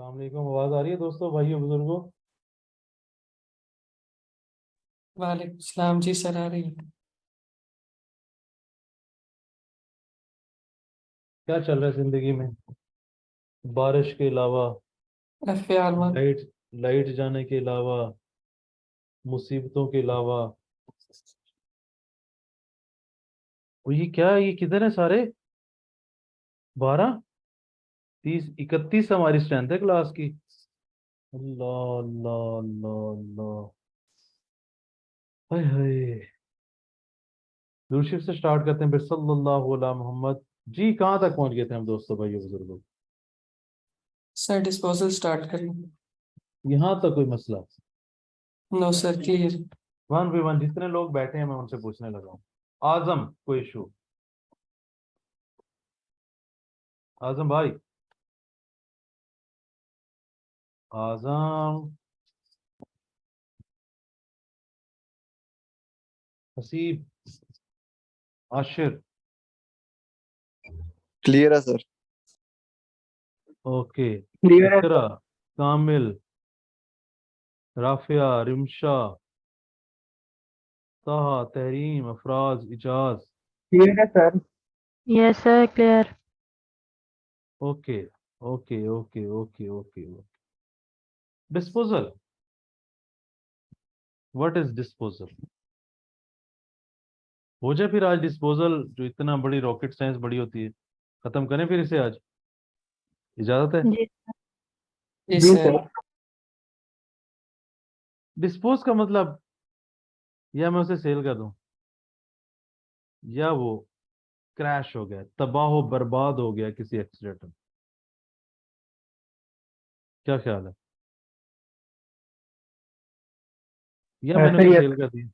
अस्सलाम वालेकुम। आवाज आ रही है दोस्तों, भाइयों, बुजुर्गों? वालेकुम सलाम जी सर, आ रही है। क्या चल रहा है जिंदगी में? बारिश के अलावा, FAR 1। लाइट लाइट जाने के अलावा, मुसीबतों के अलावा। और ये क्या है? ये किधर है सारे? 12, 30, 31 हमारी स्ट्रेंथ है क्लास की। अल्लाह अल्लाह अल्लाह अल्लाह। हाय हाय। दूरशिफ से स्टार्ट करते हैं फिर सल्लल्लाहु अलैहि मोहम्मद। जी, कहाँ तक पहुंच गए थे हम दोस्तों, भाइयों, बुजुर्गों? सर डिस्पोजल स्टार्ट करें? यहाँ तक कोई मसला? No sir, clear. 1v1 जितने लोग बैठे हैं मैं उनसे पूछने लगा हूँ। आजम, कोई इशू? आजम भाई, आजम, हसीब, आशिर। क्लियर है सर। ओके। क्लियर है इकरा, सर। कामिल, राफिया, रिमशा, ताहा, तहरीम, अफराज, इजाज। क्लियर है sir. Yes, sir, clear. Okay okay okay okay okay. Disposal, what is disposal? हो जाए फिर आज डिस्पोजल, जो इतना बड़ी रॉकेट साइंस बड़ी होती है, खत्म करें फिर इसे आज। इजाजत है? जी। जी जी सर। सर। डिस्पोज का मतलब, या मैं उसे सेल कर दूं, या वो क्रैश हो गया, तबाह हो बर्बाद हो गया किसी एक्सीडेंट में। क्या ख्याल है? या मैंने ऐसा उसे ही है सेल सर। कर दिया,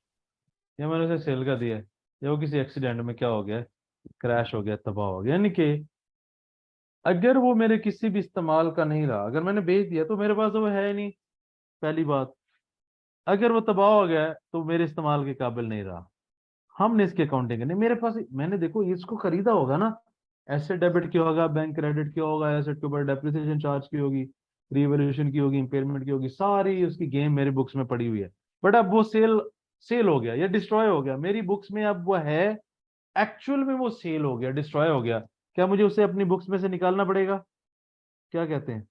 या मैंने उसे सेल कर दिया है, या वो किसी एक्सीडेंट में क्या हो गया, क्रैश हो गया, तबाह हो गया। यानी कि अगर वो मेरे किसी भी इस्तेमाल का नहीं रहा, अगर मैंने बेच दिया तो मेरे पास वो है ही नहीं, पहली बात। अगर वो तबाह हो गया है, तो मेरे इस्तेमाल के काबिल नहीं रहा। हमने इसकी अकाउंटिंग नहीं, मेरे पास मैंने देखो इसको खरीदा होगा ना, एसेट डेबिट किया होगा, बैंक क्रेडिट किया होगा, एसेट के ऊपर डेप्रिसिएशन चार्ज की होगी, रिवैल्यूएशन की होगी, इम्पेयरमेंट की होगी, सारी उसकी गेम मेरी बुक्स में पड़ी हुई है। बट अब वो सेल सेल हो गया या डिस्ट्रॉय हो गया मेरी बुक्स में, अब वो है, एक्चुअल में वो सेल हो गया, डिस्ट्रॉय हो गया। क्या मुझे उसे अपनी बुक्स में से निकालना पड़ेगा? क्या कहते हैं?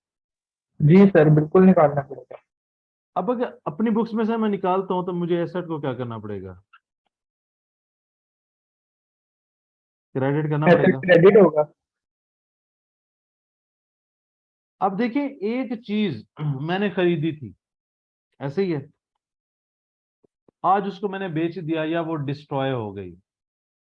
जी सर, बिल्कुल निकालना पड़ेगा। अब अगर अपनी बुक्स में से मैं निकालता हूं तो मुझे एसेट को क्या करना पड़ेगा? क्रेडिट करना एसेट पड़ेगा। क्रेडिट होगा। अब देखिए, एक चीज मैंने खरीदी थी, ऐसे ही है, आज उसको मैंने बेच दिया या वो डिस्ट्रॉय हो गई।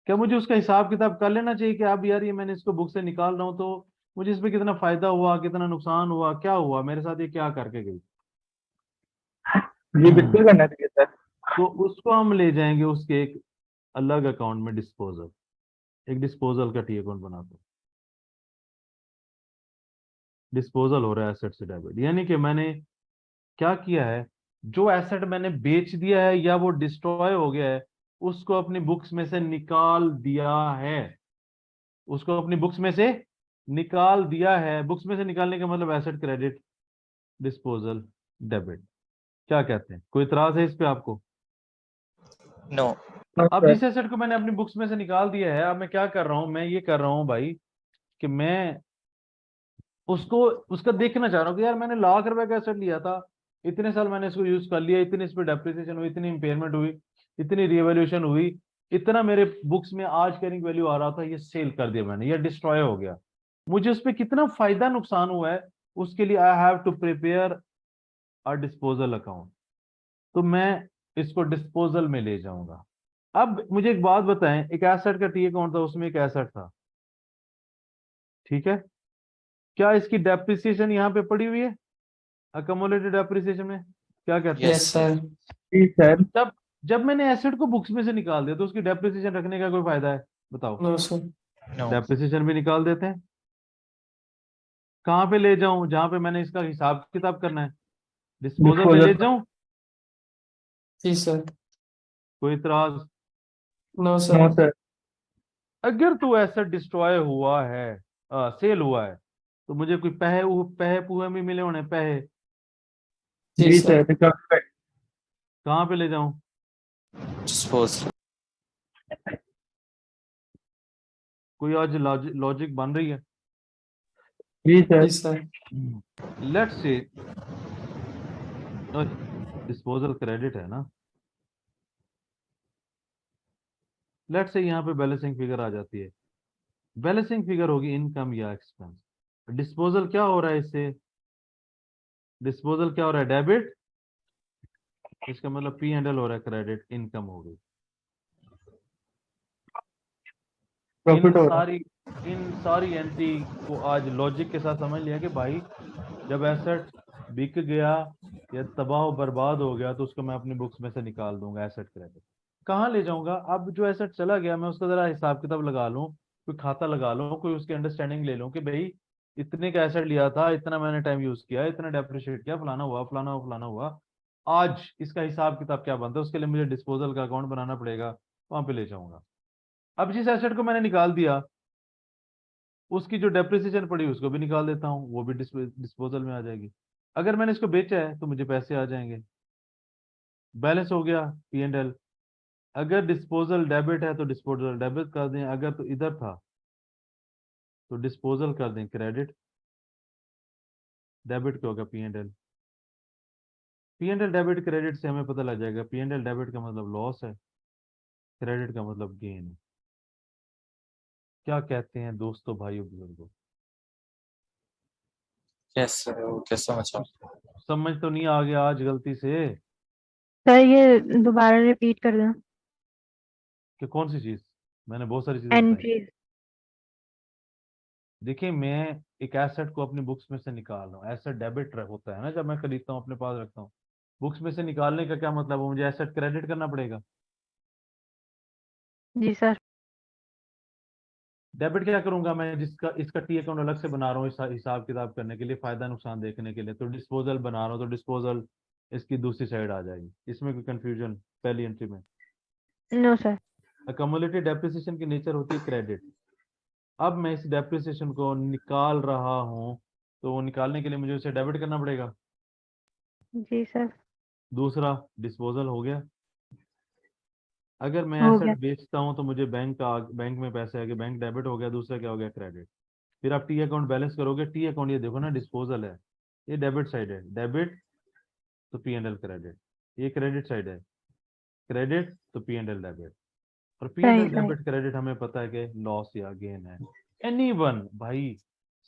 क्या मुझे उसका हिसाब किताब कर लेना चाहिए कि अब यार ये मैंने इसको बुक से निकाल रहा हूं, तो मुझे इसमें कितना फायदा हुआ, कितना नुकसान हुआ, क्या हुआ मेरे साथ, ये क्या करके गई? जी बिल्कुल करना चाहिए सर। तो उसको हम ले जाएंगे उसके एक अलग अकाउंट में, डिस्पोजल। एक डिस्पोजल का टी अकाउंट बना दो। डिस्पोजल हो रहा है एसेट से डेबिट, यानी कि मैंने क्या किया है, जो एसेट मैंने बेच दिया है या वो डिस्ट्रॉय हो गया है, उसको अपनी बुक्स में से निकाल दिया है। उसको अपनी बुक्स में से निकाल दिया है। बुक्स में से निकालने का मतलब एसेट क्रेडिट, डिस्पोजल, डेबिट। क्या कहते हैं? कोई इतराज है इस पे आपको? नो। नो अब सर। जिस एसेट को मैंने अपनी बुक्स में से निकाल दिया है, अब मैं क्या कर रहा हूं, मैं ये कर रहा हूं भाई कि मैं उसको उसका देखना चाह रहा हूँ कि यार मैंने लाख रुपए का एसेट लिया था, इतने साल मैंने इसको यूज कर लिया, इतनी इस पे डेप्रिसिएशन हुई, इतनी इंपेयरमेंट हुई, इतनी रिवैल्यूएशन हुई, इतना मेरे बुक्स में आज कैरिंग वैल्यू आ रहा था, ये सेल कर दिया मैंने, ये डिस्ट्रॉय हो गया। मुझे उस पर कितना फायदा नुकसान हुआ है, उसके लिए I have to prepare a disposal account. तो मैं इसको डिस्पोजल में ले जाऊंगा। अब मुझे एक बात बताएं, एक एसेट का टी अकाउंट था, उसमें एक एसेट था, ठीक है? क्या इसकी डेप्रिसिएशन यहाँ पे पड़ी हुई है, अकोमोलेटेड डेप्रिसिएशन में? क्या कहते हैं? Yes yes sir. जी सर। जब जब मैंने एसेट को बुक्स में से निकाल दिया तो उसकी डेप्रिसिएशन रखने का कोई फायदा है? बताओ। No sir. नो। डेप्रिसिएशन भी निकाल देते हैं। कहाँ पे ले जाऊं जहां पे मैंने इसका हिसाब किताब करना है? डिस्पोजल में ले डिस्पोजल। जाऊं? जी सर। कोई इतराज? No no sir. सर। अगर तो एसेट डिस्ट्रॉय हुआ है, सेल हुआ है, तो मुझे कोई पैहे पूहे भी मिले होने पैहे, जी जी सर। सर रिकवरी कहाँ पे ले जाऊं? Dispose. कोई आज लॉजिक बन रही है? जी जी sir sir. Let's say disposal credit है ना, लेट्स से यहाँ पे बैलेंसिंग फिगर आ जाती है। बैलेंसिंग फिगर होगी इनकम या एक्सपेंस। डिस्पोजल क्या हो रहा है इससे? डिस्पोजल क्या हो रहा है? डेबिट। इसका मतलब पी एंड एल हो रहा है, क्रेडिट इनकम हो गई। प्रॉफिट हो रहा है। इन सारी एंट्री को आज लॉजिक के साथ समझ लिया कि भाई जब एसेट बिक गया या तबाह बर्बाद हो गया तो उसको मैं अपनी बुक्स में से निकाल दूंगा एसेट क्रेडिट। कहाँ ले जाऊंगा? अब जो एसेट चला गया मैं उसका जरा हिसाब किताब लगा लूं, कोई खाता लगा लूं, कोई उसकी अंडरस्टैंडिंग ले लूं कि भाई इतने का एसेट लिया था, इतना मैंने टाइम यूज किया, इतना डेप्रिशिएट किया, फलाना हुआ फलाना हुआ फलाना हुआ, आज इसका हिसाब किताब क्या बनता है, उसके लिए मुझे डिस्पोजल का अकाउंट बनाना पड़ेगा, वहां पे ले जाऊंगा। अब जिस एसेट को मैंने निकाल दिया उसकी जो डेप्रिसिएशन पड़ी उसको भी निकाल देता हूँ, वो भी डिस्पोजल में आ जाएगी। अगर मैंने इसको बेचा है तो मुझे पैसे आ जाएंगे, बैलेंस हो गया पी एंड एल। अगर डिस्पोजल डेबिट है तो डिस्पोजल डेबिट कर दें, अगर तो इधर था तो डिस्पोजल कर दें क्रेडिट, डेबिट क्या होगा? P and L. P and L debit credit से हमें पता लग जाएगा, पी एंड एल डेबिट का मतलब लॉस है, क्रेडिट का मतलब गेन है। क्या कहते हैं दोस्तों, भाइयों, बुजुर्गों? Yes, sir. Okay, समझा। समझ तो नहीं आ गया आज गलती से? सर ये दोबारा रिपीट कर दें। कि कौन सी चीज? मैंने बहुत सारी चीजें बताई। एंट्रीज। देखिए मैं एक एसेट को अपनी बुक्स में से निकाल रहा हूँ, एसेट डेबिट होता है ना जब मैं खरीदता हूँ अपने पास रखता हूँ। बुक्स में से निकालने का क्या मतलब है? मुझे एसेट क्रेडिट करना पड़ेगा। जी सर। डेबिट क्या करूंगा मैं? जिसका इसका टी अकाउंट अलग से बना रहा हूँ हिसाब किताब करने के लिए, फायदा नुकसान देखने के लिए, तो डिस्पोजल बना रहा हूँ, तो डिस्पोजल इसकी दूसरी साइड आ जाएगी। इसमें कोई कंफ्यूजन पहली एंट्री में? No sir. अक्यूमुलेटेड डेप्रिसिएशन की नेचर होती है क्रेडिट। अब मैं इस डेप्रिसिएशन को निकाल रहा हूँ तो वो निकालने के लिए मुझे उसे डेबिट करना पड़ेगा। जी सर। दूसरा डिस्पोजल हो गया। अगर मैं हो एसेट गया। बेचता हूं तो मुझे बैंक में पैसे आ गए, बैंक डेबिट हो गया। दूसरा क्या हो गया? क्रेडिट। फिर आप टी अकाउंट बैलेंस करोगे, टी अकाउंट ये देखो ना डिस्पोजल है, ये डेबिट साइड है, डेबिट तो पी एंड एल क्रेडिट, ये क्रेडिट साइड है, क्रेडिट तो पी एंड एल डेबिट। और पी एंड सही एल सही। डेबिट क्रेडिट हमें पता है कि लॉस या गेन है। एनी वन भाई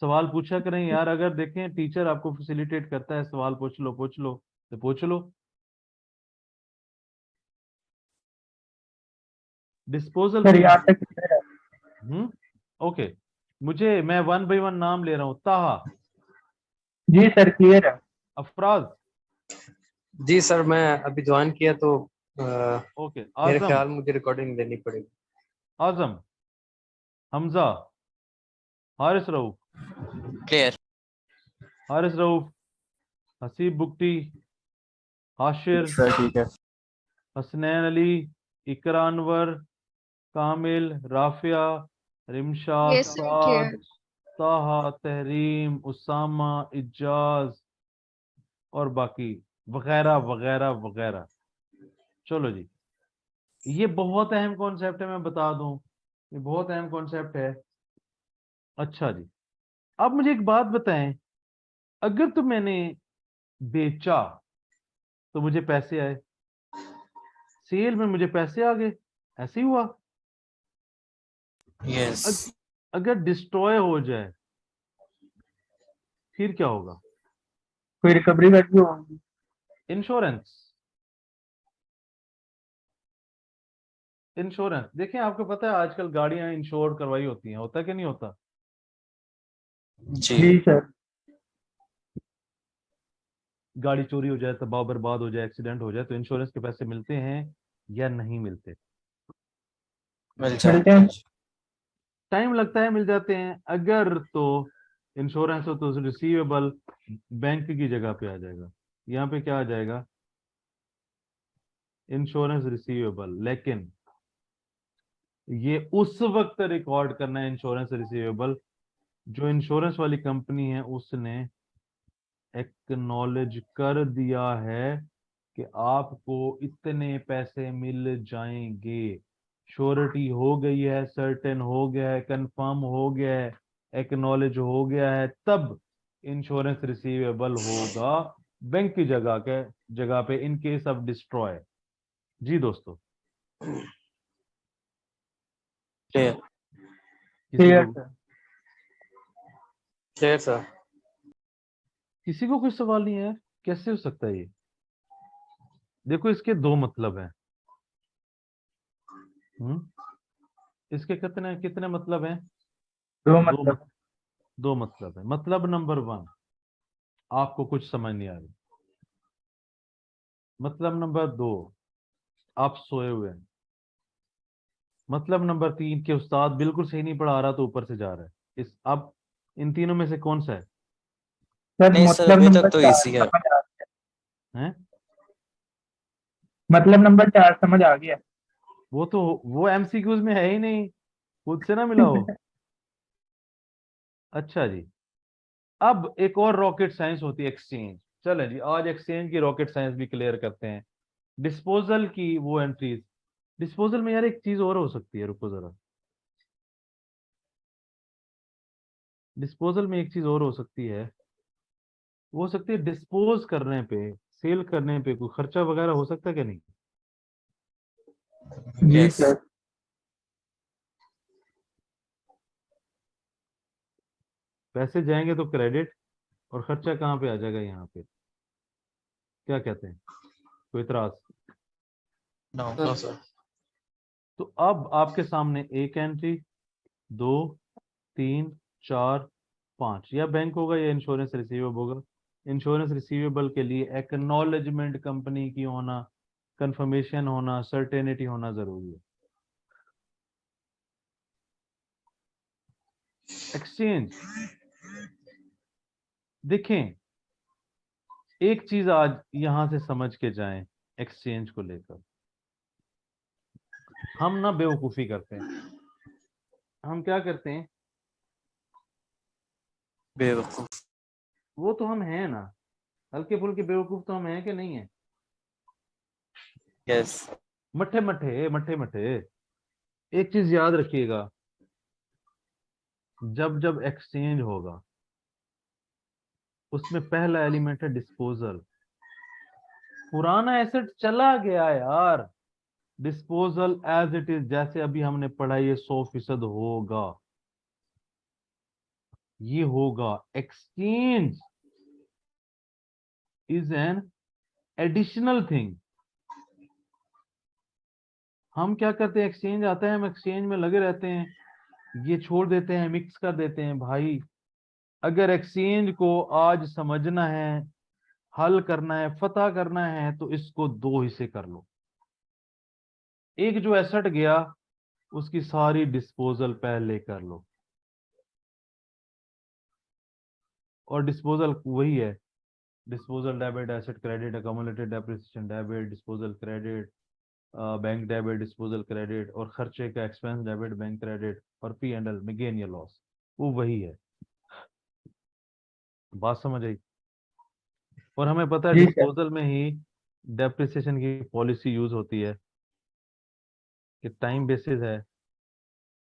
सवाल पूछा करें यार, अगर देखें टीचर आपको फैसिलिटेट करता है, सवाल पूछ लो तो पूछ लो। डिस्पोजल सर कोई यहाँ तक clear है। ओके। मुझे मैं वन बाई वन नाम ले रहा हूँ। ताहा, जी सर क्लियर है। अफराज, जी सर, मैं अभी ज्वाइन किया तो ओके, मेरे आजम, ख्याल मुझे रिकॉर्डिंग देनी पड़ेगी। आजम, हमजा, हारिस रऊफ, Clear. हारिस रऊफ, हसीब बुक्टी, हाशिर, सर ठीक है। हसनैन अली, इकरा अनवर, कामिल, राफिया, रिमशाद, Yes, sir, साद, clear. ताहा, तहरीम, उसामा, इजाज और बाकी वगैरह वगैरह वगैरह। चलो जी, ये बहुत अहम कॉन्सेप्ट है, मैं बता दूं, ये बहुत अहम कॉन्सेप्ट है। अच्छा जी, आप मुझे एक बात बताएं, अगर तो मैंने बेचा तो मुझे पैसे आए, सेल में मुझे पैसे आ गए, ऐसे ही हुआ। Yes. अगर डिस्ट्रॉय हो जाए फिर क्या होगा? कोई रिकवरी वैल्यू होगी। इंश्योरेंस। इंश्योरेंस देखें, आपको पता है आजकल गाड़ियां इंश्योर करवाई होती हैं, होता कि नहीं होता? जी। जी सर। गाड़ी चोरी हो जाए, तबाह बर्बाद हो जाए, एक्सीडेंट हो जाए तो इंश्योरेंस के पैसे मिलते हैं या नहीं मिलते? मिल मिलते जाते हैं। हैं। टाइम लगता है, मिल जाते हैं। अगर तो इंश्योरेंस हो तो रिसीवेबल बैंक की जगह पे आ जाएगा, यहाँ पे क्या आ जाएगा? Insurance receivable. लेकिन ये उस वक्त रिकॉर्ड करना है इंश्योरेंस रिसीवेबल जो इंश्योरेंस वाली कंपनी है उसने एक्नॉलेज कर दिया है कि आपको इतने पैसे मिल जाएंगे, श्योरिटी हो गई है, सर्टेन हो गया है, कंफर्म हो गया है, एक्नॉलेज हो गया है, तब इंश्योरेंस रिसीवेबल होगा बैंक की जगह पे इन केस ऑफ डिस्ट्रॉय। जी दोस्तों, क्लियर। किसी क्लियर को सर। Clear sir. किसी को कोई सवाल नहीं है? कैसे हो सकता है ये? देखो इसके दो मतलब हैं। इसके कितने कितने मतलब हैं? दो दो मतलब। दो मतलब है। मतलब नंबर 1, आपको कुछ समझ नहीं आ रही। मतलब नंबर 2, आप सोए हुए हैं। मतलब नंबर 3 के उस्ताद बिल्कुल सही नहीं पढ़ा रहा तो ऊपर से जा रहा है। इस अब इन तीनों में से कौन सा है? सर नहीं सर, मतलब अभी नंबर तक तो 4 इजी है। समझ आ गया। हैं? मतलब नंबर 4 समझ आ गया। वो एमसीक्यूज में है ही नहीं, खुद से ना मिला हो। अच्छा जी, अब एक और रॉकेट साइंस होती है, एक्सचेंज। चले जी, आज एक्सचेंज की रॉकेट साइंस भी क्लियर करते हैं। डिस्पोजल की वो एंट्रीज। डिस्पोजल में यार एक चीज और हो सकती है, रुको जरा। डिस्पोजल में एक चीज और हो सकती है, वो हो सकती है डिस्पोज करने पे, सेल करने पे कोई खर्चा वगैरह हो सकता है क्या? नहीं? जी यस। सर। पैसे जाएंगे तो क्रेडिट, और खर्चा कहाँ पे आ जाएगा यहाँ पे? क्या कहते हैं? कोई इतराज? No sir. तो अब आपके सामने एक एंट्री, 2, 3, 4, 5, या बैंक होगा या इंश्योरेंस रिसीवेबल होगा। इंश्योरेंस रिसीवेबल के लिए एक्नॉलेजमेंट कंपनी की होना, कंफर्मेशन होना, सर्टेनिटी होना जरूरी है। एक्सचेंज, देखें, एक चीज आज यहां से समझ के जाएं। एक्सचेंज को लेकर हम ना बेवकूफी करते हैं। हम क्या करते हैं? बेवकूफ। वो तो हम हैं ना, हल्के फुल्के बेवकूफ तो हम हैं कि नहीं है? यस। मठे मठे मठे मठे। एक चीज याद रखिएगा, जब जब एक्सचेंज होगा उसमें पहला एलिमेंट है डिस्पोजल। पुराना एसेट चला गया यार, डिस्पोजल एज इट इज, जैसे अभी हमने पढ़ा, ये 100% होगा, ये होगा। Exchange is an additional thing. हम क्या करते हैं? एक्सचेंज आता है, हम एक्सचेंज में लगे रहते हैं, ये छोड़ देते हैं, मिक्स कर देते हैं। भाई अगर एक्सचेंज को आज समझना है, हल करना है, फतह करना है, तो इसको दो हिस्से कर लो। एक जो एसेट गया उसकी सारी डिस्पोजल पहले कर लो, और डिस्पोजल वही है, disposal debit, asset credit, accumulated depreciation debit, disposal credit, bank debit, disposal credit, और खर्चे का एक्सपेंस डेबिट, बैंक क्रेडिट, और पी एंड एल में गेन या लॉस, वो वही है। बात समझ आई? और हमें पता है जी सर। डिस्पोजल में ही डेप्रिसिएशन की पॉलिसी यूज होती है कि टाइम बेसिस है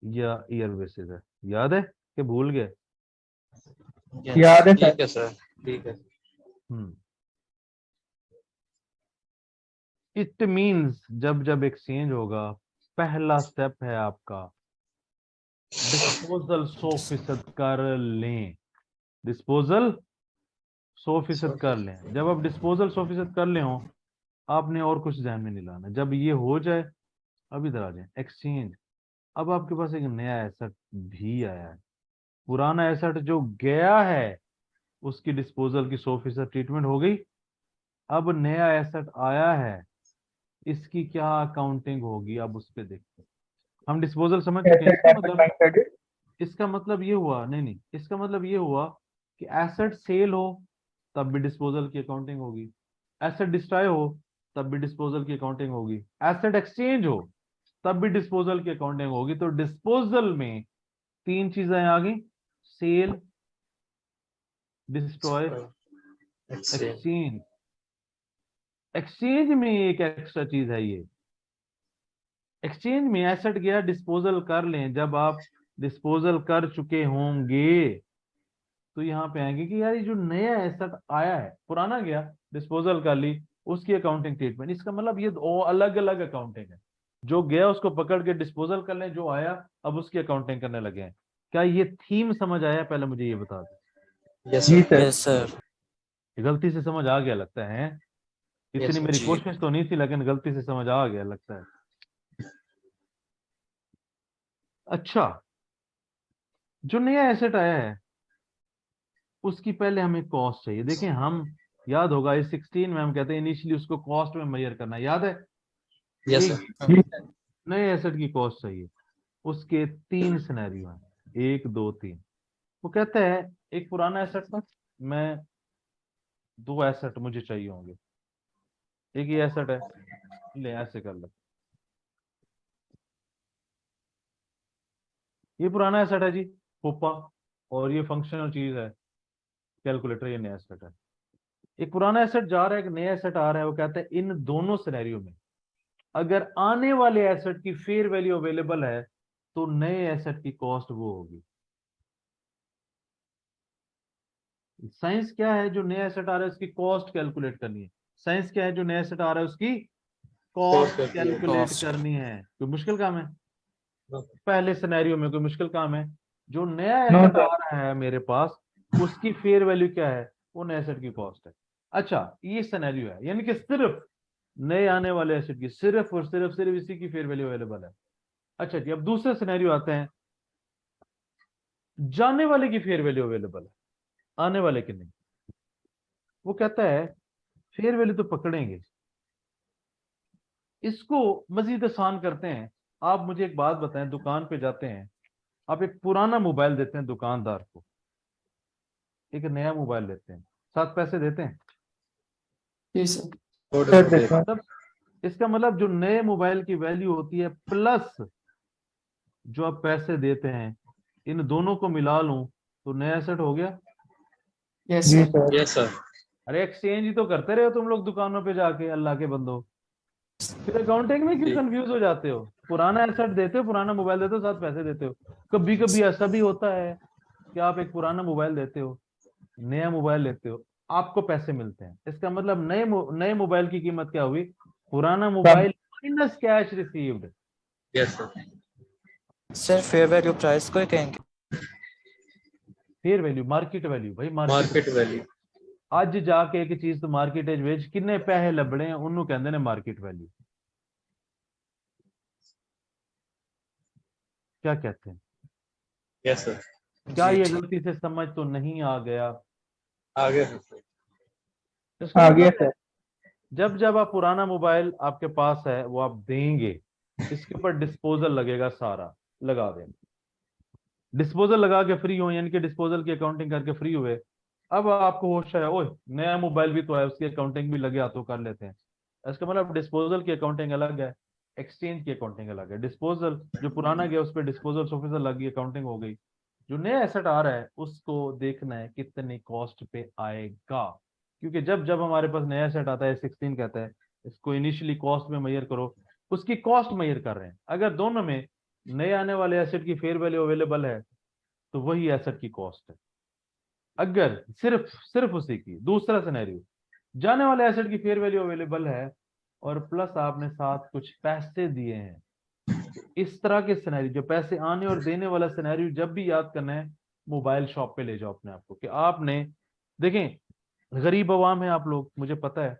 या ईयर बेसिस है। याद है कि भूल गए? याद है सर। ठीक है सर। ठीक है। हम्म। इट मींस जब जब एक्सचेंज होगा, पहला स्टेप है आपका डिस्पोजल 100% कर लें। डिस्पोजल 100% कर लें। जब आप डिस्पोजल 100% कर ले हो, आपने और कुछ ध्यान में नहीं लाना। जब ये हो जाए, अब इधर आ जाए एक्सचेंज। अब आपके पास एक नया एसेट भी आया है। पुराना एसेट जो गया है उसकी डिस्पोजल की 100% ट्रीटमेंट हो गई। अब नया एसेट आया है, इसकी क्या अकाउंटिंग होगी, अब उस पर देखते हैं। हम डिस्पोजल समझ चुके हैं। Asset debit bank credit. इसका मतलब ये हुआ, नहीं नहीं, इसका मतलब ये हुआ कि एसेट सेल हो तब भी डिस्पोजल की अकाउंटिंग होगी, एसेट डिस्ट्रॉय हो तब भी डिस्पोजल की अकाउंटिंग होगी, एसेट एक्सचेंज हो तब भी डिस्पोजल की अकाउंटिंग होगी। तो डिस्पोजल में तीन चीजें आ गई, sale, destroy, Exchange. Exchange. Exchange में एक एक्स्ट्रा चीज है ये। एक्सचेंज में एसेट गया डिस्पोजल कर लें, जब आप डिस्पोजल कर चुके होंगे तो यहाँ पे आएंगे कि यार ये जो नया एसेट आया है, पुराना गया डिस्पोजल कर ली, उसकी अकाउंटिंग ट्रीटमेंट। इसका मतलब ये दो अलग अलग अकाउंटिंग है। जो गया उसको पकड़ के डिस्पोजल कर लें, जो आया अब उसकी अकाउंटिंग करने लगे हैं। क्या ये थीम समझ आया? पहले मुझे ये बता दो। Yes, जी sir. सर। Yes sir. ये गलती से समझ आ गया लगता है। इतनी Yes, मेरी जी। कोशिश तो नहीं थी, लेकिन गलती से समझ आ गया लगता है। अच्छा, जो नया एसेट आया है उसकी पहले हमें कॉस्ट चाहिए। देखें, हम याद होगा इस 16 में हम कहते हैं इनिशियली उसको कॉस्ट में मेजर करना, याद है? Yes, एक sir. जी नए एसेट की कॉस्ट चाहिए। उसके 3 सिनेरियो हैं, 1 2 3। वो कहता है एक पुराना एसेट था, मैं 2 एसेट मुझे चाहिए होंगे। एक ही एसेट है, ले ऐसे कर ले। ये पुराना एसेट है जी, पोपा, और ये फंक्शनल चीज है कैलकुलेटर, ये नया एसेट है। एक पुराना एसेट जा रहा है, एक नया एसेट आ रहा है। वो कहता है इन दोनों सिनेरियो में अगर आने वाले एसेट की फेयर वैल्यू अवेलेबल है तो नए एसेट की कॉस्ट वो होगी। साइंस क्या है? जो नया एसेट आ रहा है उसकी कॉस्ट कैलकुलेट करनी है। साइंस क्या है? जो नया एसेट आ रहा है उसकी कॉस्ट calculate. Calculate Cost. करनी है। कोई मुश्किल काम है? No. पहले सिनेरियो में कोई मुश्किल काम है? जो नया नो एसेट आ सर। रहा है मेरे पास, उसकी फेयर वैल्यू क्या है? वो नए एसेट की कॉस्ट है। अच्छा, ये सिनेरियो है, यानी कि सिर्फ नए आने वाले एसेट की सिर्फ और सिर्फ इसी की फेयर वैल्यू अवेलेबल है। अच्छा जी, अब दूसरे सिनेरियो आते हैं, जाने वाले की फेयर वैल्यू अवेलेबल है, आने वाले की नहीं। वो कहता है फेयर वैल्यू तो पकड़ेंगे, इसको मजीद आसान करते हैं। आप मुझे एक बात बताएं, दुकान पे जाते हैं, आप एक पुराना मोबाइल देते हैं दुकानदार को, एक नया मोबाइल लेते हैं, 7 पैसे देते हैं। जी सर। सर देखो। मतलब इसका मतलब जो नए मोबाइल की वैल्यू होती है प्लस जो आप पैसे देते हैं, इन दोनों को मिला लूं तो नया एसेट हो गया। यस जी सर। सर। Yes, sir. अरे एक्सचेंज ही तो करते रहे हो तुम लोग दुकानों पे जाके, अल्लाह के बंदो। फिर अकाउंटिंग में क्यों जी। कंफ्यूज हो जाते हो? पुराना एसेट देते हो, पुराना मोबाइल देते हो, 7 पैसे देते हो। कभी कभी ऐसा भी होता है कि आप एक पुराना मोबाइल देते हो, नया मोबाइल लेते हो, आपको पैसे मिलते हैं। इसका मतलब नए मोबाइल की कीमत क्या हुई? पुराना mobile minus cash received. Yes, sir. Sir fair value price को ही कहेंगे। फेयर वैल्यू, मार्केट वैल्यू भाई, Market value. ਅੱਜ ਜਾ ਕੇ ਇੱਕ ਚੀਜ਼ ਤੋਂ ਮਾਰਕੀਟ ਵਿੱਚ ਕਿੰਨੇ ਪੈਸੇ ਲੱਭਣੇ ਆ ਉਹਨੂੰ ਕਹਿੰਦੇ ਨੇ मार्केट वैल्यू। क्या कहते हैं? Yes, sir. क्या जी, ये ठीक। गलती से समझ तो नहीं आ गया? आगे sir. इसका आ गया मतलब है, सर। जब जब आप पुराना मोबाइल आपके पास है वो आप देंगे, इसके ऊपर डिस्पोजल लगेगा, सारा लगा देंगे। डिस्पोजल लगा के फ्री हो, यानी कि डिस्पोजल की अकाउंटिंग करके फ्री हुए। अब आपको होश है, ओए नया मोबाइल भी तो है, उसकी अकाउंटिंग भी लगे हाथों कर लेते हैं। इसका मतलब डिस्पोजल की अकाउंटिंग अलग है, एक्सचेंज की अकाउंटिंग अलग है। डिस्पोजल जो पुराना गया उस पर डिस्पोजल ऑफिसर लगी, अकाउंटिंग हो गई। जो नया एसेट आ रहा है उसको देखना है कितने कॉस्ट पे आएगा, क्योंकि जब जब हमारे पास नया एसेट आता है 16 कहता है इसको इनिशियली कॉस्ट में मेजर करो, उसकी कॉस्ट मेजर कर रहे हैं। अगर दोनों में नए आने वाले एसेट की फेयर वैल्यू अवेलेबल है तो वही एसेट की कॉस्ट है। अगर सिर्फ सिर्फ उसी की, दूसरा सिनेरियो, जाने वाले एसेट की फेयर वैल्यू अवेलेबल है और प्लस आपने साथ कुछ पैसे दिए हैं, इस तरह के सिनेरियो, जो पैसे आने और देने वाला सिनेरियो जब भी याद करना है, मोबाइल शॉप पे ले जाओ अपने आप को कि आपने, देखें गरीब अवाम है आप लोग, मुझे पता है,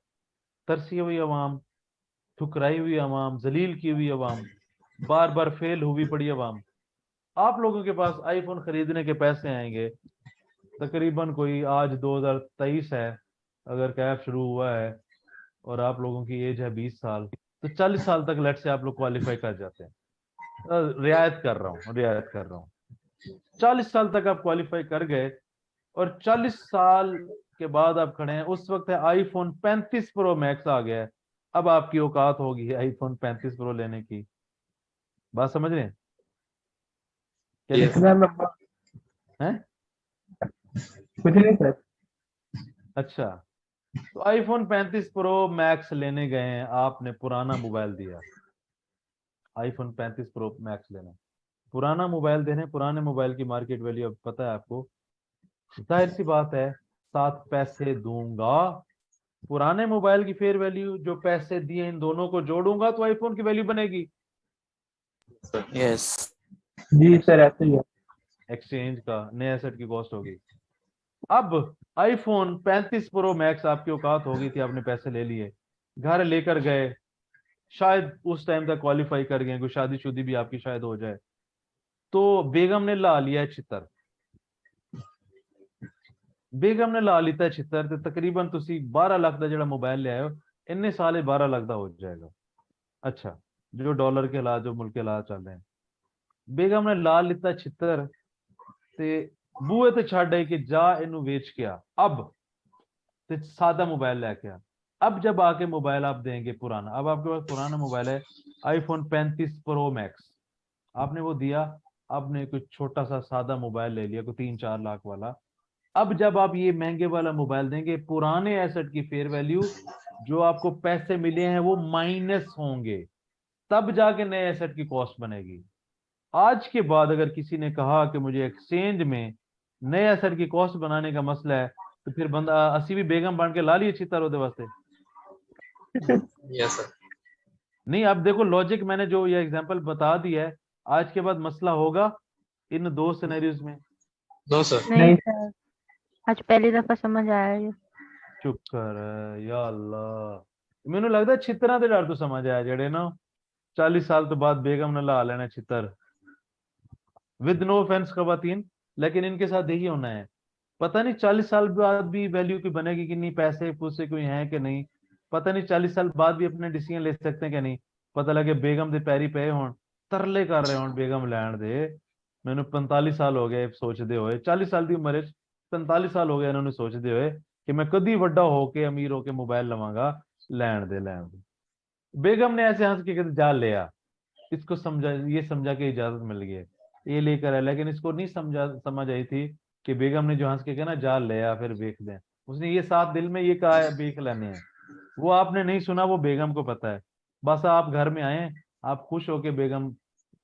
तरसी हुई अवाम, ठुकराई हुई अवाम, जलील की हुई अवाम, बार बार फेल हुई पड़ी अवाम। आप लोगों के पास आईफोन खरीदने के पैसे आएंगे तकरीबन कोई, आज 2023 है, अगर कैफ शुरू हुआ है और आप लोगों की एज है 20 साल, तो 40 साल तक लेट से आप लोग क्वालिफाई कर जाते हैं। रियायत कर रहा हूँ, रियायत कर रहा हूँ। 40 साल तक आप क्वालिफाई कर गए और 40 साल के बाद आप खड़े हैं, उस वक्त है आईफोन 35 प्रो मैक्स आ गया है। अब आपकी औकात होगी आईफोन 35 प्रो लेने की। बात समझ रहे हैं? क्या Yes. लिखा इतना लंबा है? कुछ नहीं सर। अच्छा, तो आईफोन 35 प्रो मैक्स लेने गए हैं, आपने पुराना मोबाइल दिया। आईफोन 35 प्रो मैक्स लेना, पुराना मोबाइल देने, पुराने मोबाइल की मार्केट वैल्यू अब पता है आपको, जाहिर सी बात है 7 पैसे दूंगा। पुराने मोबाइल की फेयर वैल्यू जो पैसे दिए इन दोनों को जोड़ूंगा तो आईफोन की वैल्यू बनेगी। यस। जी सर ऐसे ही है। एक्सचेंज का नए एसेट की कॉस्ट होगी। अब आईफोन 35 प्रो मैक्स आपकी औकात हो गई थी, आपने पैसे ले लिए, घर लेकर गए, शायद उस टाइम तक क्वालिफाई कर गए, कोई शादी भी आपकी शायद हो जाए, तो बेगम ने ला लिया है छितर। बेगम ने ला लिया छितर ਤੇ ਤਕਰੀਬਨ ਤੁਸੀਂ 12 ਲੱਖ ਦਾ ਜਿਹੜਾ ਮੋਬਾਈਲ ਲਿਆਏ ਹੋ ਇੰਨੇ ਸਾਲੇ 12 ਲੱਖ ਦਾ ਹੋ ਜਾਏਗਾ। अच्छा, जो डॉलर के हालात, जो मुल्क के हालात चल रहे हैं, बेगम ने ला लिता छितर ਤੇ ਬੂਹੇ ਤੇ ਛੱਡ ਆਈ कि जा इनू ਵੇਚ के आ। अब ਤੇ सादा मोबाइल लेके आ। अब जब आके मोबाइल आप देंगे पुराना, अब आपके पास पुराना मोबाइल है आईफोन 35 प्रो मैक्स, आपने वो दिया, आपने कोई छोटा सा सादा मोबाइल ले लिया, कोई 3-4 लाख वाला। अब जब आप ये महंगे वाला मोबाइल देंगे, पुराने एसेट की फेयर वैल्यू जो आपको पैसे मिले हैं वो माइनस होंगे, तब जाके नए एसेट की कॉस्ट बनेगी। आज के बाद अगर किसी ने कहा कि मुझे एक्सचेंज में नए एसेट की कॉस्ट बनाने का मसला है, तो फिर बंदा असी भी बेगम बन के ला लिए छितर होते वास्ते। Yes sir. नहीं, अब देखो लॉजिक मैंने जो ये एग्जांपल बता दी है, आज के बाद मसला होगा इन दो सिनेरियोज में। No sir. नहीं नहीं। सर, आज पहली दफा समझ आया ये। चुप कर या अल्लाह, मैनू लगता छितरां दे डर तो समझ आया जेड़े ना 40 साल तो बाद बेगम ने ला लेना छितर। विद नो ऑफेंस खवातीन, लेकिन इनके साथ यही होना है। पता नहीं 40 साल बाद भी वैल्यू की बनेगी कि नहीं, पैसे पूसे कोई हैं कि नहीं, पता नहीं 40 साल बाद भी अपने डिसीजन ले सकते हैं कि नहीं। पता लगे बेगम दे पैरी पे होन, तरले कर रहे होन बेगम लैंड दे, मैनू 45 साल हो गए सोचते हुए, 40 साल की उम्र 45 साल हो गए इन्होंने सोचते हुए कि मैं कदी वड्डा होके अमीर होके मोबाइल लवांगा। लैंड दे बेगम ने ऐसे हंस के कहते जा लिया, इसको समझा, ये समझा के इजाजत मिल गई है, ये लेकर है, लेकिन इसको नहीं समझ आई थी कि बेगम ने जो हंस के कहा ना जा लिया फिर बेच दें, उसने ये साथ दिल में ये कहा है बेच लेने हैं, वो आपने नहीं सुना, वो बेगम को पता है। बस आप घर में आए, आप खुश होके बेगम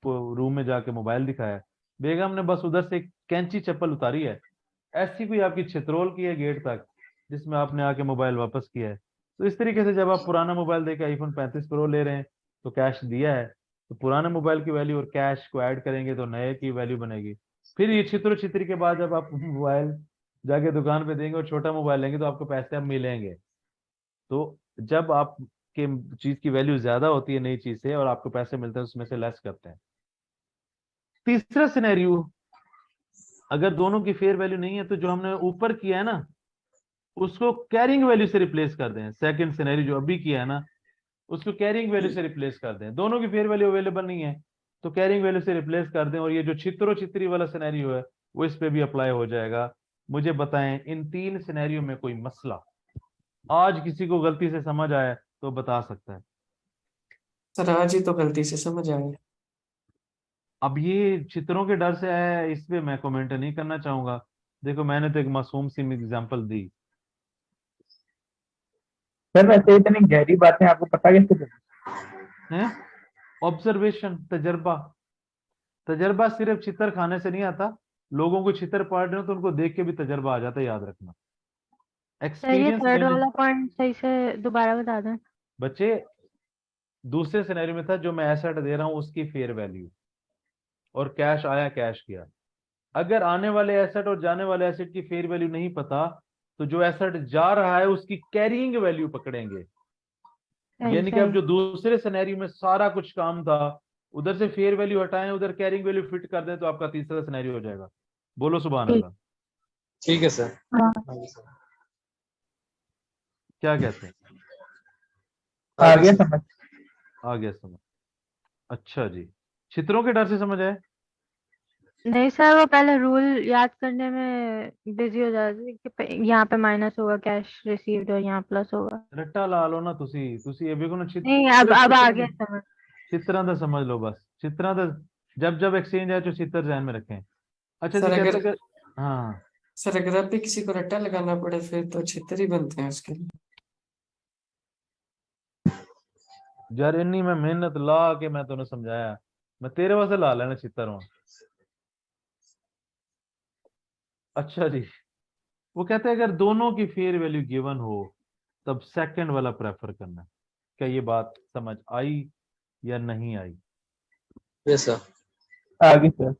को रूम में जाके मोबाइल दिखाया, बेगम ने बस उधर से कैंची चप्पल उतारी है, ऐसी कोई आपकी छित्रोल की है गेट तक जिसमें आपने आके मोबाइल वापस किया है। तो इस तरीके से जब आप पुराना मोबाइल देकर आईफोन 35 प्रो ले रहे हैं तो कैश दिया है, तो पुराने मोबाइल की वैल्यू और कैश को ऐड करेंगे तो नए की वैल्यू बनेगी। फिर ये छित्र छित्री के बाद जब आप मोबाइल जाके दुकान पे देंगे और छोटा मोबाइल लेंगे तो आपको पैसे अब मिलेंगे। तो जब आप के चीज की वैल्यू ज्यादा होती है नई चीज से और आपको पैसे मिलते हैं उसमें से लेस करते हैं। तीसरा सिनेरियो, अगर दोनों की फेयर वैल्यू नहीं है तो जो हमने ऊपर किया है ना उसको कैरिंग वैल्यू से रिप्लेस कर दें। सेकंड सिनेरियो जो अभी किया है ना उसको कैरिंग वैल्यू से रिप्लेस कर दें। दोनों की फेयर वैल्यू अवेलेबल नहीं है तो कैरिंग वैल्यू से रिप्लेस कर दें, और ये जो छित्रो छित्री वाला सिनेरियो है वो इस पे भी अप्लाई हो जाएगा। मुझे बताएं इन तीन सिनेरियो में कोई मसला आज किसी को गलती से समझ आया तो बता सकता है। सर आज ही तो गलती से समझ आया। अब ये चित्रों के डर से है, इस पे मैं कमेंट नहीं करना चाहूंगा। देखो मैंने तो एक मासूम सी एग्जांपल दी। सर वैसे इतनी गहरी बातें आपको पता कैसे चली? है ऑब्जर्वेशन, तजर्बा। तजर्बा सिर्फ चित्र खाने से नहीं आता, लोगों को चित्र पढ़ रहे हो तो उनको देख के भी तजर्बा आ जाता है, याद रखना। सर ये एक्सपीरियंस थर्ड लेने वाला पॉइंट सही से दोबारा बता दें। बच्चे, दूसरे सिनेरियो में था जो मैं एसेट दे रहा हूं उसकी फेयर वैल्यू और कैश आया कैश गया। अगर आने वाले एसेट और जाने वाले एसेट की फेयर वैल्यू नहीं पता तो जो एसेट जा रहा है उसकी कैरिंग वैल्यू पकड़ेंगे। यानी कि अब जो दूसरे सिनेरियो में सारा कुछ काम था उधर से फेयर वैल्यू हटाएं, उधर कैरिंग वैल्यू फिट कर दें तो आपका तीसरा सिनेरियो हो जाएगा। बोलो सुभान अल्लाह। ठीक है सर। हाँ। क्या कहते हैं? आ गया समझ? आ गया समझ। अच्छा जी, चित्रों के डर से समझ आए? नहीं सर, वो पहले रूल याद करने में बिजी हो जाते कि यहाँ पे माइनस होगा कैश रिसीव्ड और यहाँ प्लस होगा। रट्टा ला लो ना तुसी ये भी को ना नहीं अब आ गया समझ। चित्रा दा समझ लो बस। चित्रा दा जब जब एक्सचेंज है तो चित्र ध्यान में रखें। अच्छा जी सर कहते अगर हाँ सर अगर अब भी किसी को रट्टा लगाना पड़े फिर तो 76 ही बनते हैं उसके लिए। यार इन्नी मैं मेहनत ला के मैं तुम्हें समझाया, मैं तेरे वास्ते ला लेना चित्तर हूँ। अच्छा जी, वो कहते हैं अगर दोनों की फेयर वैल्यू गिवन हो तब सेकंड वाला प्रेफर करना। क्या ये बात समझ आई या नहीं आई? Yes sir. आगे सर।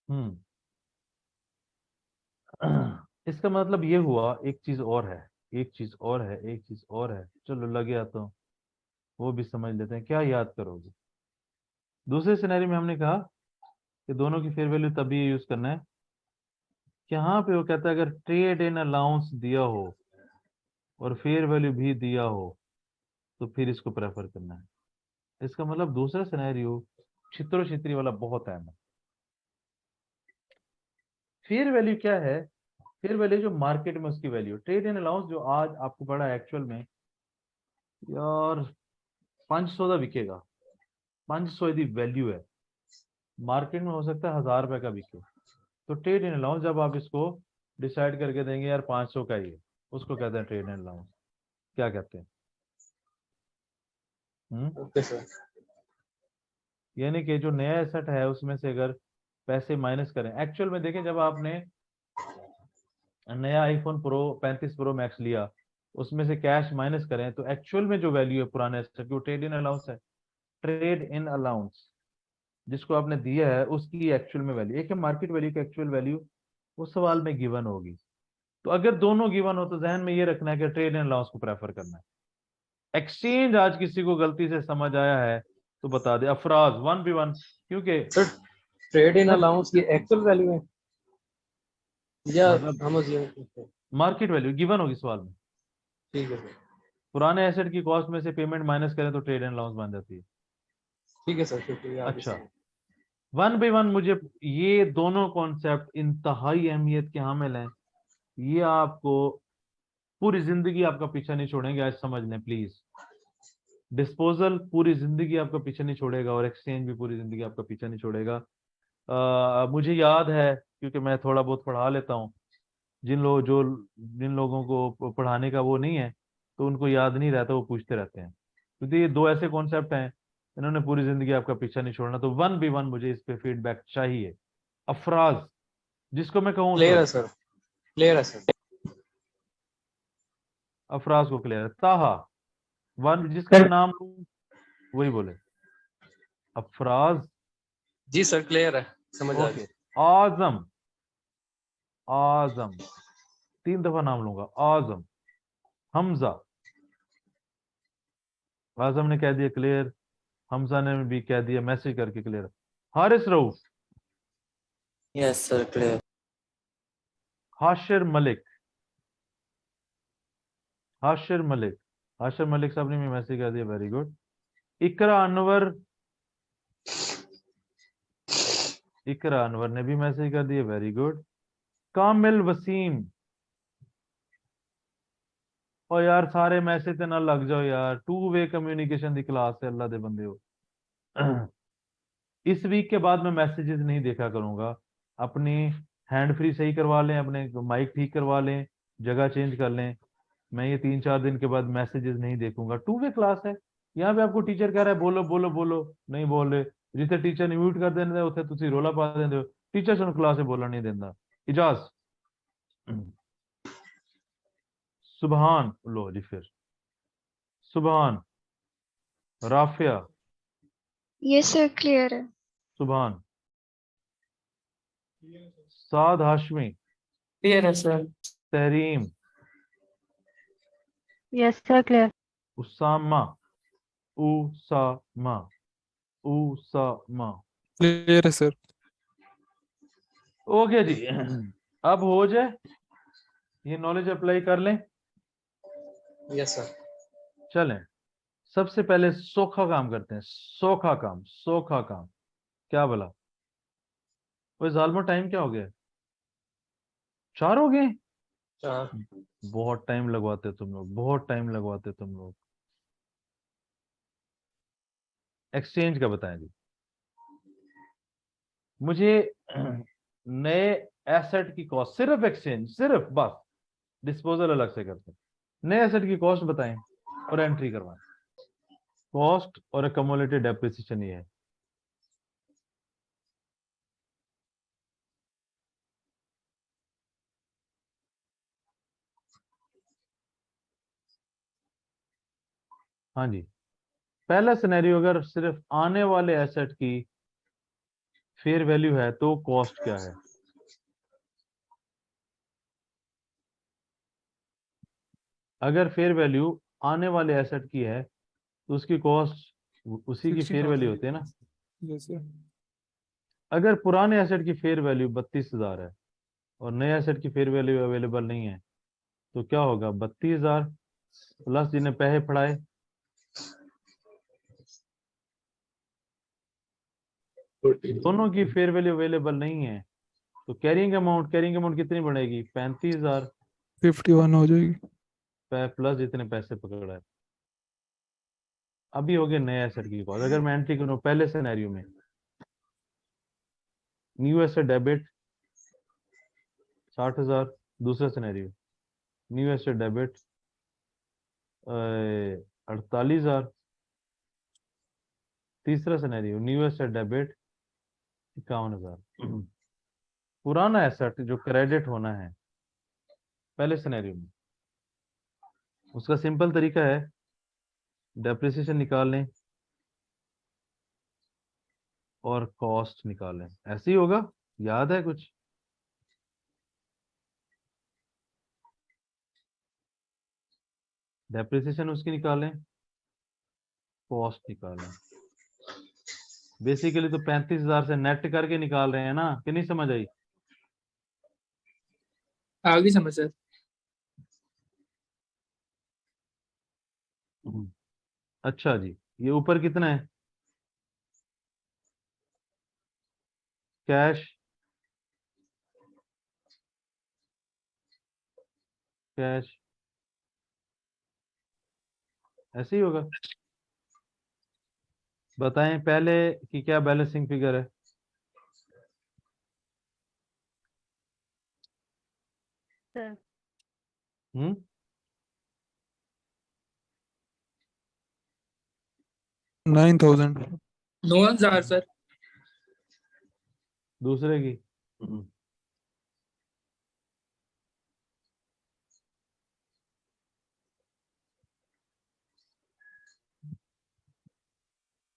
हम्म। इसका मतलब ये हुआ, एक चीज और है, एक चीज और है, एक चीज और है, चलो लग गया तो वो भी समझ लेते हैं। क्या याद करोगे? दूसरे सिनेरियो में हमने कहा कि दोनों की फेयर वैल्यू तभी यूज करना है, यहाँ पे वो कहता है अगर ट्रेड इन अलाउंस दिया हो और फेयर वैल्यू भी दिया हो तो फिर इसको प्रेफर करना है। इसका मतलब दूसरा सिनेरियो छित्रो छित्री वाला बहुत अहम है। फेयर वैल्यू क्या है? फेयर वैल्यू जो मार्केट में उसकी वैल्यू, ट्रेड इन अलाउंस जो आज आपको पड़ा है एक्चुअल में यार 500 का बिकेगा, 500 यदि वैल्यू है, मार्केट में हो सकता है 1000 रुपए का बिके। तो ट्रेड इन अलाउंस जब आप इसको डिसाइड करके देंगे यार 500 का ही है, उसको कहते हैं ट्रेड इन अलाउंस। क्या कहते हैं? Okay sir. यानी कि जो नया एसेट है उसमें से अगर पैसे माइनस करें, एक्चुअल में देखें जब आपने नया आईफोन प्रो 35 प्रो मैक्स लिया, उसमें से कैश माइनस करें तो एक्चुअल में जो वैल्यू है पुराने एसेट की वो ट्रेड इन अलाउंस है। ट्रेड इन अलाउंस जिसको आपने दिया है उसकी एक्चुअल में वैल्यू, एक है मार्केट वैल्यू की एक्चुअल वैल्यू, उस सवाल में गिवन होगी। तो अगर दोनों गिवन हो तो जहन में ये रखना है कि ट्रेड इन अलाउंस को प्रेफर करना है। एक्सचेंज आज किसी को गलती से समझ आया है तो बता दे। अफराज 1v1, क्योंकि sir trade in sir allowance ये एक्चुअल वैल्यू है या मतलब हम assume करते हैं? मार्केट वैल्यू गिवन होगी सवाल में। ठीक है सर। पुराने एसेट की कॉस्ट में से पेमेंट माइनस करें तो ट्रेड इन अलाउंस बन जाती है। ठीक है सर, शुक्रिया आगे अच्छा, सर। 1v1 मुझे ये दोनों कॉन्सेप्ट इंतहाई अहमियत के हामिल हैं। ये आपको पूरी जिंदगी आपका पीछा नहीं छोड़ेंगे, आज समझ लें प्लीज। डिस्पोजल पूरी जिंदगी आपका पीछे नहीं छोड़ेगा और एक्सचेंज भी पूरी जिंदगी आपका पीछा नहीं छोड़ेगा। मुझे याद है क्योंकि मैं थोड़ा बहुत पढ़ा लेता हूँ, जिन लोगों को पढ़ाने का वो नहीं है तो उनको याद नहीं रहता, वो पूछते रहते हैं, क्योंकि ये दो ऐसे कॉन्सेप्ट हैं इन्होंने पूरी जिंदगी आपका पीछा नहीं छोड़ना। तो 1v1 मुझे इस पे फीडबैक चाहिए। अफराज जिसको मैं कहूँ क्लियर सर, है सर, क्लियर है सर। अफराज को क्लियर है। ताहा वन जिसका मैं सर नाम लूं वही बोले। अफराज। जी सर क्लियर है, समझ आ ओके। गया। आजम, आजम 3 दफा नाम लूंगा, आजम। हमजा, आजम ने कह दिया क्लियर, हमजा ने भी कह दिया मैसेज करके clear. Haris Rauf, Yes, sir. Clear. Hashir Malik, Hashir Malik, Hashir Malik साहब ने भी मैसेज कर दिया, वेरी गुड। इकरा अनवर, इकरा अनवर ने भी मैसेज कर दिया, वेरी गुड। कामिल वसीम, और यार सारे मैसेज ते ना लग जाओ यार, 2 वे कम्युनिकेशन की क्लास है, अल्लाह दे बंदे हो। इस वीक के बाद मैं मैसेजेस नहीं देखा करूंगा। अपनी हैंड फ्री सही करवा लें, अपने माइक ठीक करवा लें, जगह चेंज कर लें। मैं ये 3-4 दिन के बाद मैसेजेस नहीं देखूंगा। 2 वे क्लास है। यहाँ पे आपको टीचर कह रहा है बोलो बोलो बोलो, नहीं बोल रहे, जिसे टीचर ने म्यूट कर देने उसे तुसी रोला पा देंगे हो। टीचर सुन क्लास में बोलना नहीं देता। इजाज सुबहान लो जी, फिर सुबहान, राफिया, ये सर क्लियर है। सुबहान, साद हाशमी, क्लियर है sir. Tehreem, yes sir clear. Usama, Usama, Usama. Clear है सर। ओके जी, अब हो जाए, ये नॉलेज अप्लाई कर लें। Yes sir. चलें, सबसे पहले सोखा काम करते हैं। सोखा काम, सोखा काम। क्या बोला? वो जालमो टाइम क्या हो गया? 4 हो गए। चार। बहुत टाइम लगवाते तुम लोग, बहुत टाइम लगवाते तुम लोग। एक्सचेंज का बताएं जी। मुझे नए एसेट की कॉस्ट, सिर्फ एक्सचेंज, सिर्फ बस, डिस्पोजल अलग से करते हैं। नए एसेट की कॉस्ट बताएं और एंट्री करवाएं। कॉस्ट और एक्यूमुलेटेड डेप्रिसिएशन ये है। हाँ जी, पहला सिनेरियो, अगर सिर्फ आने वाले एसेट की फेयर वैल्यू है तो कॉस्ट क्या है? अगर फेयर वैल्यू आने वाले एसेट की है तो उसकी कॉस्ट उसी की फेयर वैल्यू होती है ना। Yes sir. अगर पुराने एसेट की फेयर वैल्यू 32,000 है और नए एसेट की फेयर वैल्यू अवेलेबल नहीं है तो क्या होगा? 32,000 प्लस जिन्हें पैसे पड़ाए, दोनों की फेयर वैल्यू अवेलेबल नहीं है तो कैरिंग अमाउंट कितनी बढ़ेगी? 35,000 51 हो जाएगी। प्लस जितने पैसे पकड़ा है। अभी हो गया नए एसेट की कॉस्ट। अगर मैं एंट्री करूं पहले सिनेरियो में, न्यू एसेट डेबिट 60,000, दूसरा सिनेरियो न्यू एसेट डेबिट 48,000, तीसरा सिनेरियो न्यू एसेट डेबिट 51,000। पुराना एसेट जो क्रेडिट होना है पहले सिनेरियो में, उसका सिंपल तरीका है डेप्रिसिएशन निकाल लें और कॉस्ट निकाल लें। ऐसे ही होगा, याद है कुछ? डेप्रिसिएशन उसकी निकालें, कॉस्ट निकालें। बेसिकली तो 35,000 से नेट करके निकाल रहे हैं ना, कि नहीं समझ आई? आगे समझ सर। अच्छा जी, ये ऊपर कितना है? कैश, कैश, ऐसे ही होगा। बताएं पहले कि क्या बैलेंसिंग फिगर है? सर 9,000। 9,000 सर। दूसरे की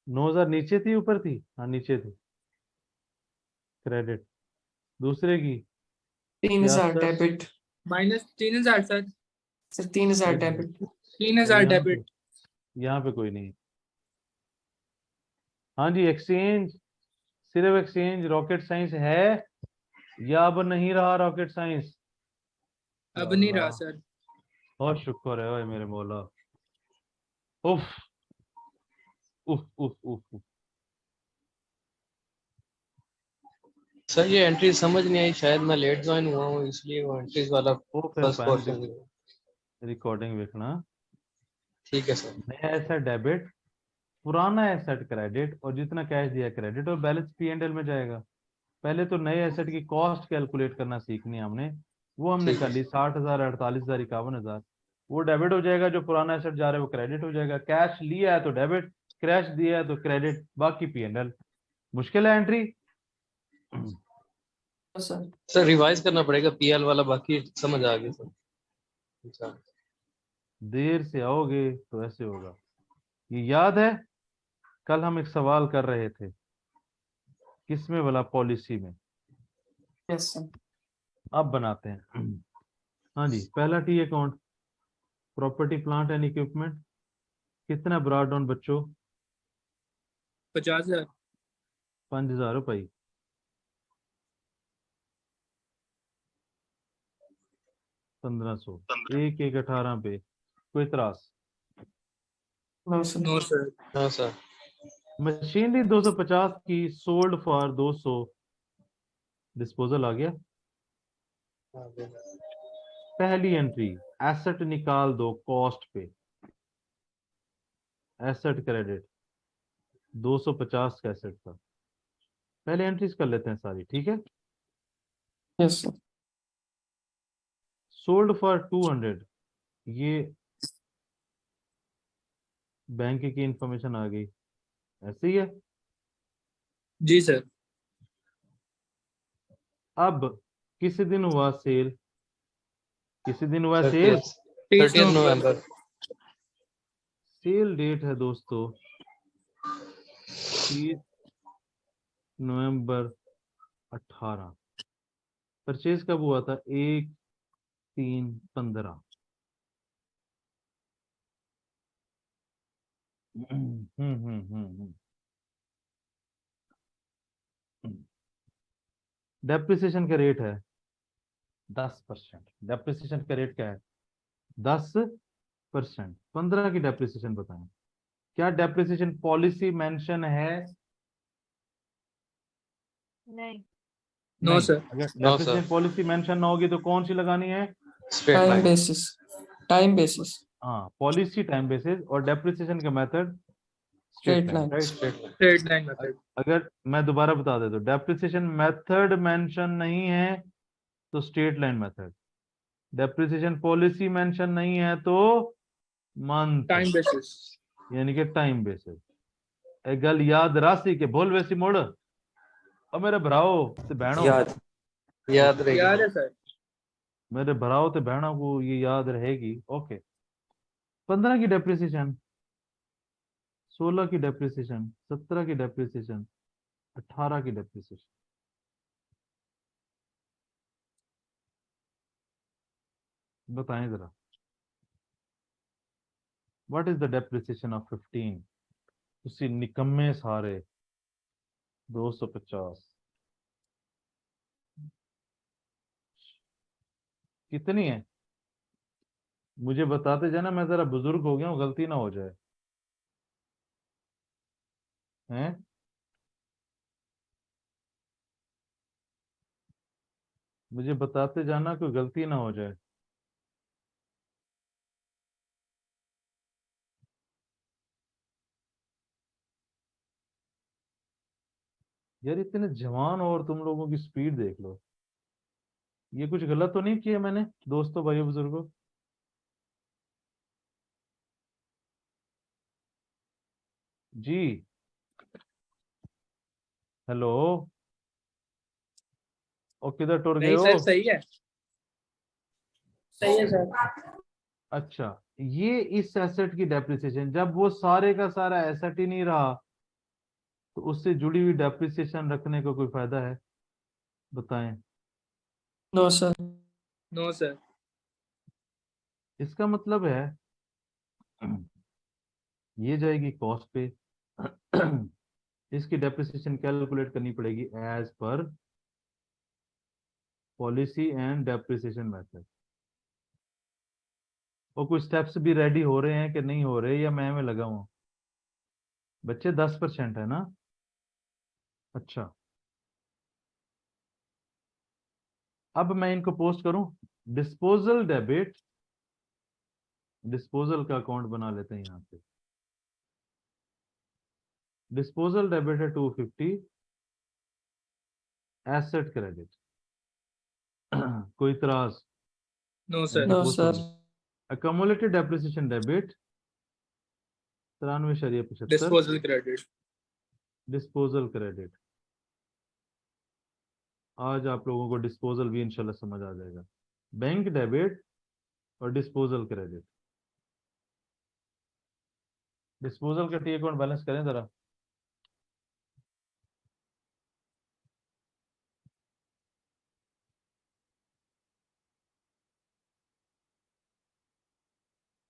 9,000 नीचे थी ऊपर थी? हाँ नीचे थी, क्रेडिट। दूसरे की 3,000 76। Debit. Minus 3,000 sir. Sir 3,000 debit. और 3,000 डेबिट। यहाँ पे कोई नहीं। हाँ जी, एक्सचेंज, सिर्फ एक्सचेंज रॉकेट साइंस है या अब नहीं रहा रॉकेट साइंस? अब नहीं रहा सर। बहुत शुक्र है ओए मेरे मौला। उफ उफ उफ उफ उफ। सर ये एंट्री समझ नहीं आई, शायद मैं लेट ज्वाइन हुआ हूँ इसलिए वो एंट्रीज वाला वो फिर फर्स्ट पोर्शन। रिकॉर्डिंग देखना। ठीक है सर। नया एसेट डेबिट, पुराना एसेट क्रेडिट, और जितना कैश दिया क्रेडिट, और बैलेंस P&L में जाएगा। पहले तो नए एसेट की कॉस्ट कैलकुलेट करना सीखनी है हमने, वो हमने ठीक कर है। ली। 60,000, 48,000, 51,000, वो डेबिट हो जाएगा। जो पुराना एसेट जा रहा है वो क्रेडिट हो जाएगा। कैश लिया है तो डेबिट, कैश दिया है तो क्रेडिट, बाकी P&L। मुश्किल है एंट्री? सर रिवाइज करना पड़ेगा पीएल वाला, बाकी समझ आ गया सर। अच्छा। देर से आओगे तो ऐसे होगा। ये याद है कल हम एक सवाल कर रहे थे, किसमें वाला? पॉलिसी में। Yes sir. अब बनाते हैं। हाँ जी, पहला T account, property plant and equipment, कितना ब्रॉड डाउन बच्चों? 50,000। 5,000 रुपये। 1,500, एक एक 18 पे। कोई त्रास? No sir. हाँ सर। मशीनरी 250 की सोल्ड फॉर 200, डिस्पोजल आ गया। पहली एंट्री, एसेट निकाल दो कॉस्ट पे। एसेट क्रेडिट 250 का एसेट था, पहले एंट्रीज कर लेते हैं सारी, ठीक है। Yes sir. सोल्ड फॉर 200, ये बैंक की इंफॉर्मेशन आ गई, ऐसे ही है। जी सर। अब किसी दिन हुआ सेल, किसी दिन हुआ सेल, 30th 30th नवंबर। सेल डेट है दोस्तों 30 नवंबर 18। परचेज कब हुआ था? 1/3/15। डेप्रिसिएशन का रेट है 10%। डेप्रिसिएशन का रेट क्या है? 10%। 15 की डेप्रिसिएशन बताएं। क्या डेप्रिसिएशन पॉलिसी मेंशन है? नहीं। नो नहीं। सर। अगर No, depreciation sir. Policy mention ना होगी तो कौन सी लगानी है? Straight time line. Basis, time basis, हाँ, पॉलिसी टाइम बेसिस, और डेप्रिसिएशन का method straight straight line, line. Right. Straight line. Straight line method. अगर मैं दोबारा बता देता हूँ, डेप्रिसिएशन मेथड मेंशन नहीं है तो straight line method, depreciation policy mention नहीं है तो मंथ, टाइम बेसिस। यानी कि टाइम बेसिस। एक गल याद राशि के बोल वैसी मोड़, और मेरे भराओ ते बहनों, याद याद रहेगी। याद है सर। मेरे भराओ ते बहनों को ये याद रहेगी। ओके। 15 की डेप्रिसिएशन, 16 की डेप्रिसिएशन, 17 की डेप्रिसिएशन, 18 की डेप्रिसिएशन। बताएं जरा, what is the depreciation of 15? उसी निकम्मे सारे 250 कितनी है? मुझे बताते जाना, मैं जरा बुजुर्ग हो गया हूँ, गलती ना हो जाए। हैं? मुझे बताते जाना, कोई गलती ना हो जाए। यार इतने जवान और तुम लोगों की स्पीड देख लो। ये कुछ गलत तो नहीं किया मैंने दोस्तों, भाइयों, बुजुर्गों? जी हेलो, और किधर टुर गए नहीं सर, हो? सही है। सही है सर। अच्छा, ये इस एसेट की डेप्रिसिएशन, जब वो सारे का सारा एसेट ही नहीं रहा तो उससे जुड़ी हुई डेप्रिसिएशन रखने का कोई फायदा है? बताएं। No sir. No sir. इसका मतलब है ये जाएगी कॉस्ट पे, इसकी डेप्रिसिएशन कैलकुलेट करनी पड़ेगी as per policy and depreciation method. और कुछ स्टेप्स भी रेडी हो रहे हैं कि नहीं हो रहे, या मैं में लगा हूं? बच्चे 10% है ना? अच्छा, अब मैं इनको पोस्ट करूं। डिस्पोजल डेबिट, डिस्पोजल का अकाउंट बना लेते हैं यहां पे। डिस्पोजल डेबिट है 250, एसेट क्रेडिट। कोई इतराज? No sir. No sir. Accumulated depreciation debit 93.75, disposal credit. Disposal credit. आज आप लोगों को डिस्पोजल भी इंशाल्लाह समझ आ जाएगा। बैंक डेबिट और डिस्पोजल क्रेडिट। डिस्पोजल का टी अकाउंट बैलेंस करें जरा।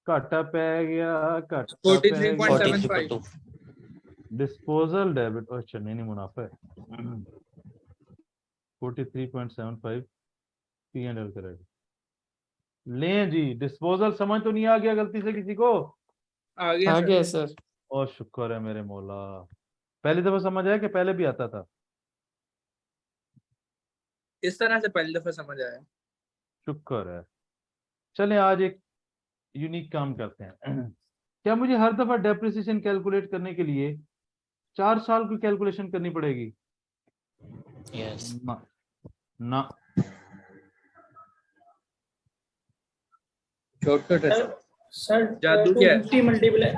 घाटा पै गया, घाटा पै गया। 43.75। 43.2 डिस्पोजल डेबिट, अच्छा नहीं मुनाफा है। 43.75 P&L क्रेडिट। लें जी, डिस्पोजल समझ तो नहीं आ गया गलती से किसी को? आ गया आ सर। गया सर। और शुक्र है मेरे मौला। पहली दफा समझ आया कि पहले भी आता था? इस तरह से पहली दफा समझ आया। शुक्र है। चलें आज एक यूनिक काम करते हैं। क्या मुझे हर दफा डेप्रिसिएशन कैलकुलेट करने के लिए 4 साल की कैलकुलेशन करनी पड़ेगी? Yes. ना ना शॉर्टकट है सर सर। सर जादू क्या है? 250 मल्टीप्लाई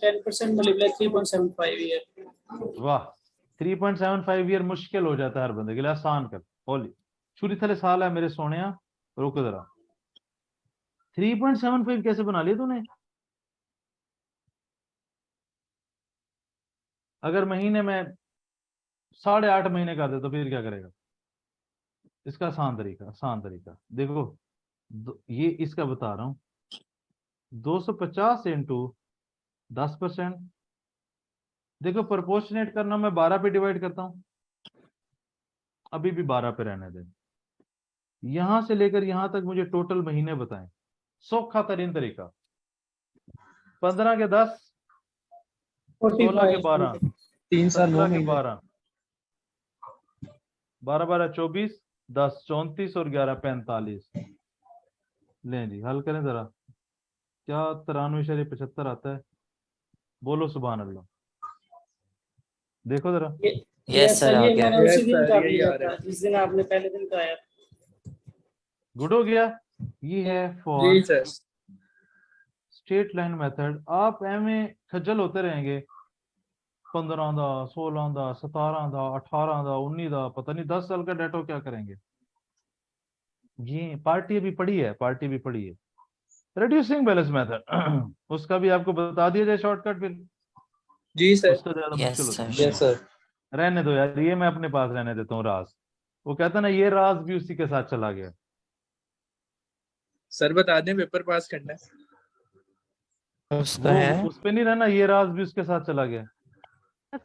10% मल्टीप्लाई 3.75 ईयर। वाह 3.75 ईयर मुश्किल हो जाता है हर बंदे के लिए, आसान कर ओली छुरी थले साल है मेरे सोने। रुको जरा 3.75 कैसे बना लिया तूने? अगर महीने में 8.5 महीने का दे तो फिर क्या करेगा? इसका आसान तरीका देखो, ये इसका बता रहा हूं 250 इंटू 10%। देखो प्रोपोर्शनेट करना, मैं 12 पे डिवाइड करता हूं, अभी भी 12 पे रहने दे। यहां से लेकर यहां तक मुझे टोटल महीने बताएं, सौखा तरीन तरीका। 15 के 10, 16 के 12, 3 साल 9 17 के महीने 12, 12 12 24, 10 34 और 11 45। लें जी हल करें जरा, क्या 93.75 आता है? बोलो सुभान अल्लाह। देखो जरा, Yes, sir. सर आ ये गया। मैंने Yes, उसी दिन sir, कर यही लिया आ रहा था है। जिस दिन आपने पहले दिन कराया। गुड हो गया। ये है for G sir. Straight line method. आप एवं खज्जल होते रहेंगे, 15 दा 16 दा 17 दा 18 दा 19 दा, पता नहीं 10 साल का डेटो क्या करेंगे। ये पार्टी अभी पड़ी है, पार्टी भी पड़ी है। रिड्यूसिंग बैलेंस मेथड उसका भी आपको बता दिया जाए शॉर्टकट, फिर जी सर। उसका ज्यादा Yes, मुश्किल होता sir. है। Yes sir. रहने दो यार, ये मैं अपने पास रहने देता हूँ राज। वो कहता ना ये राज भी उसी के साथ चला गया। सर बता दें, पेपर पास करना है। उसका वो है। उस पे नहीं रहना, ये राज भी उसके साथ चला गया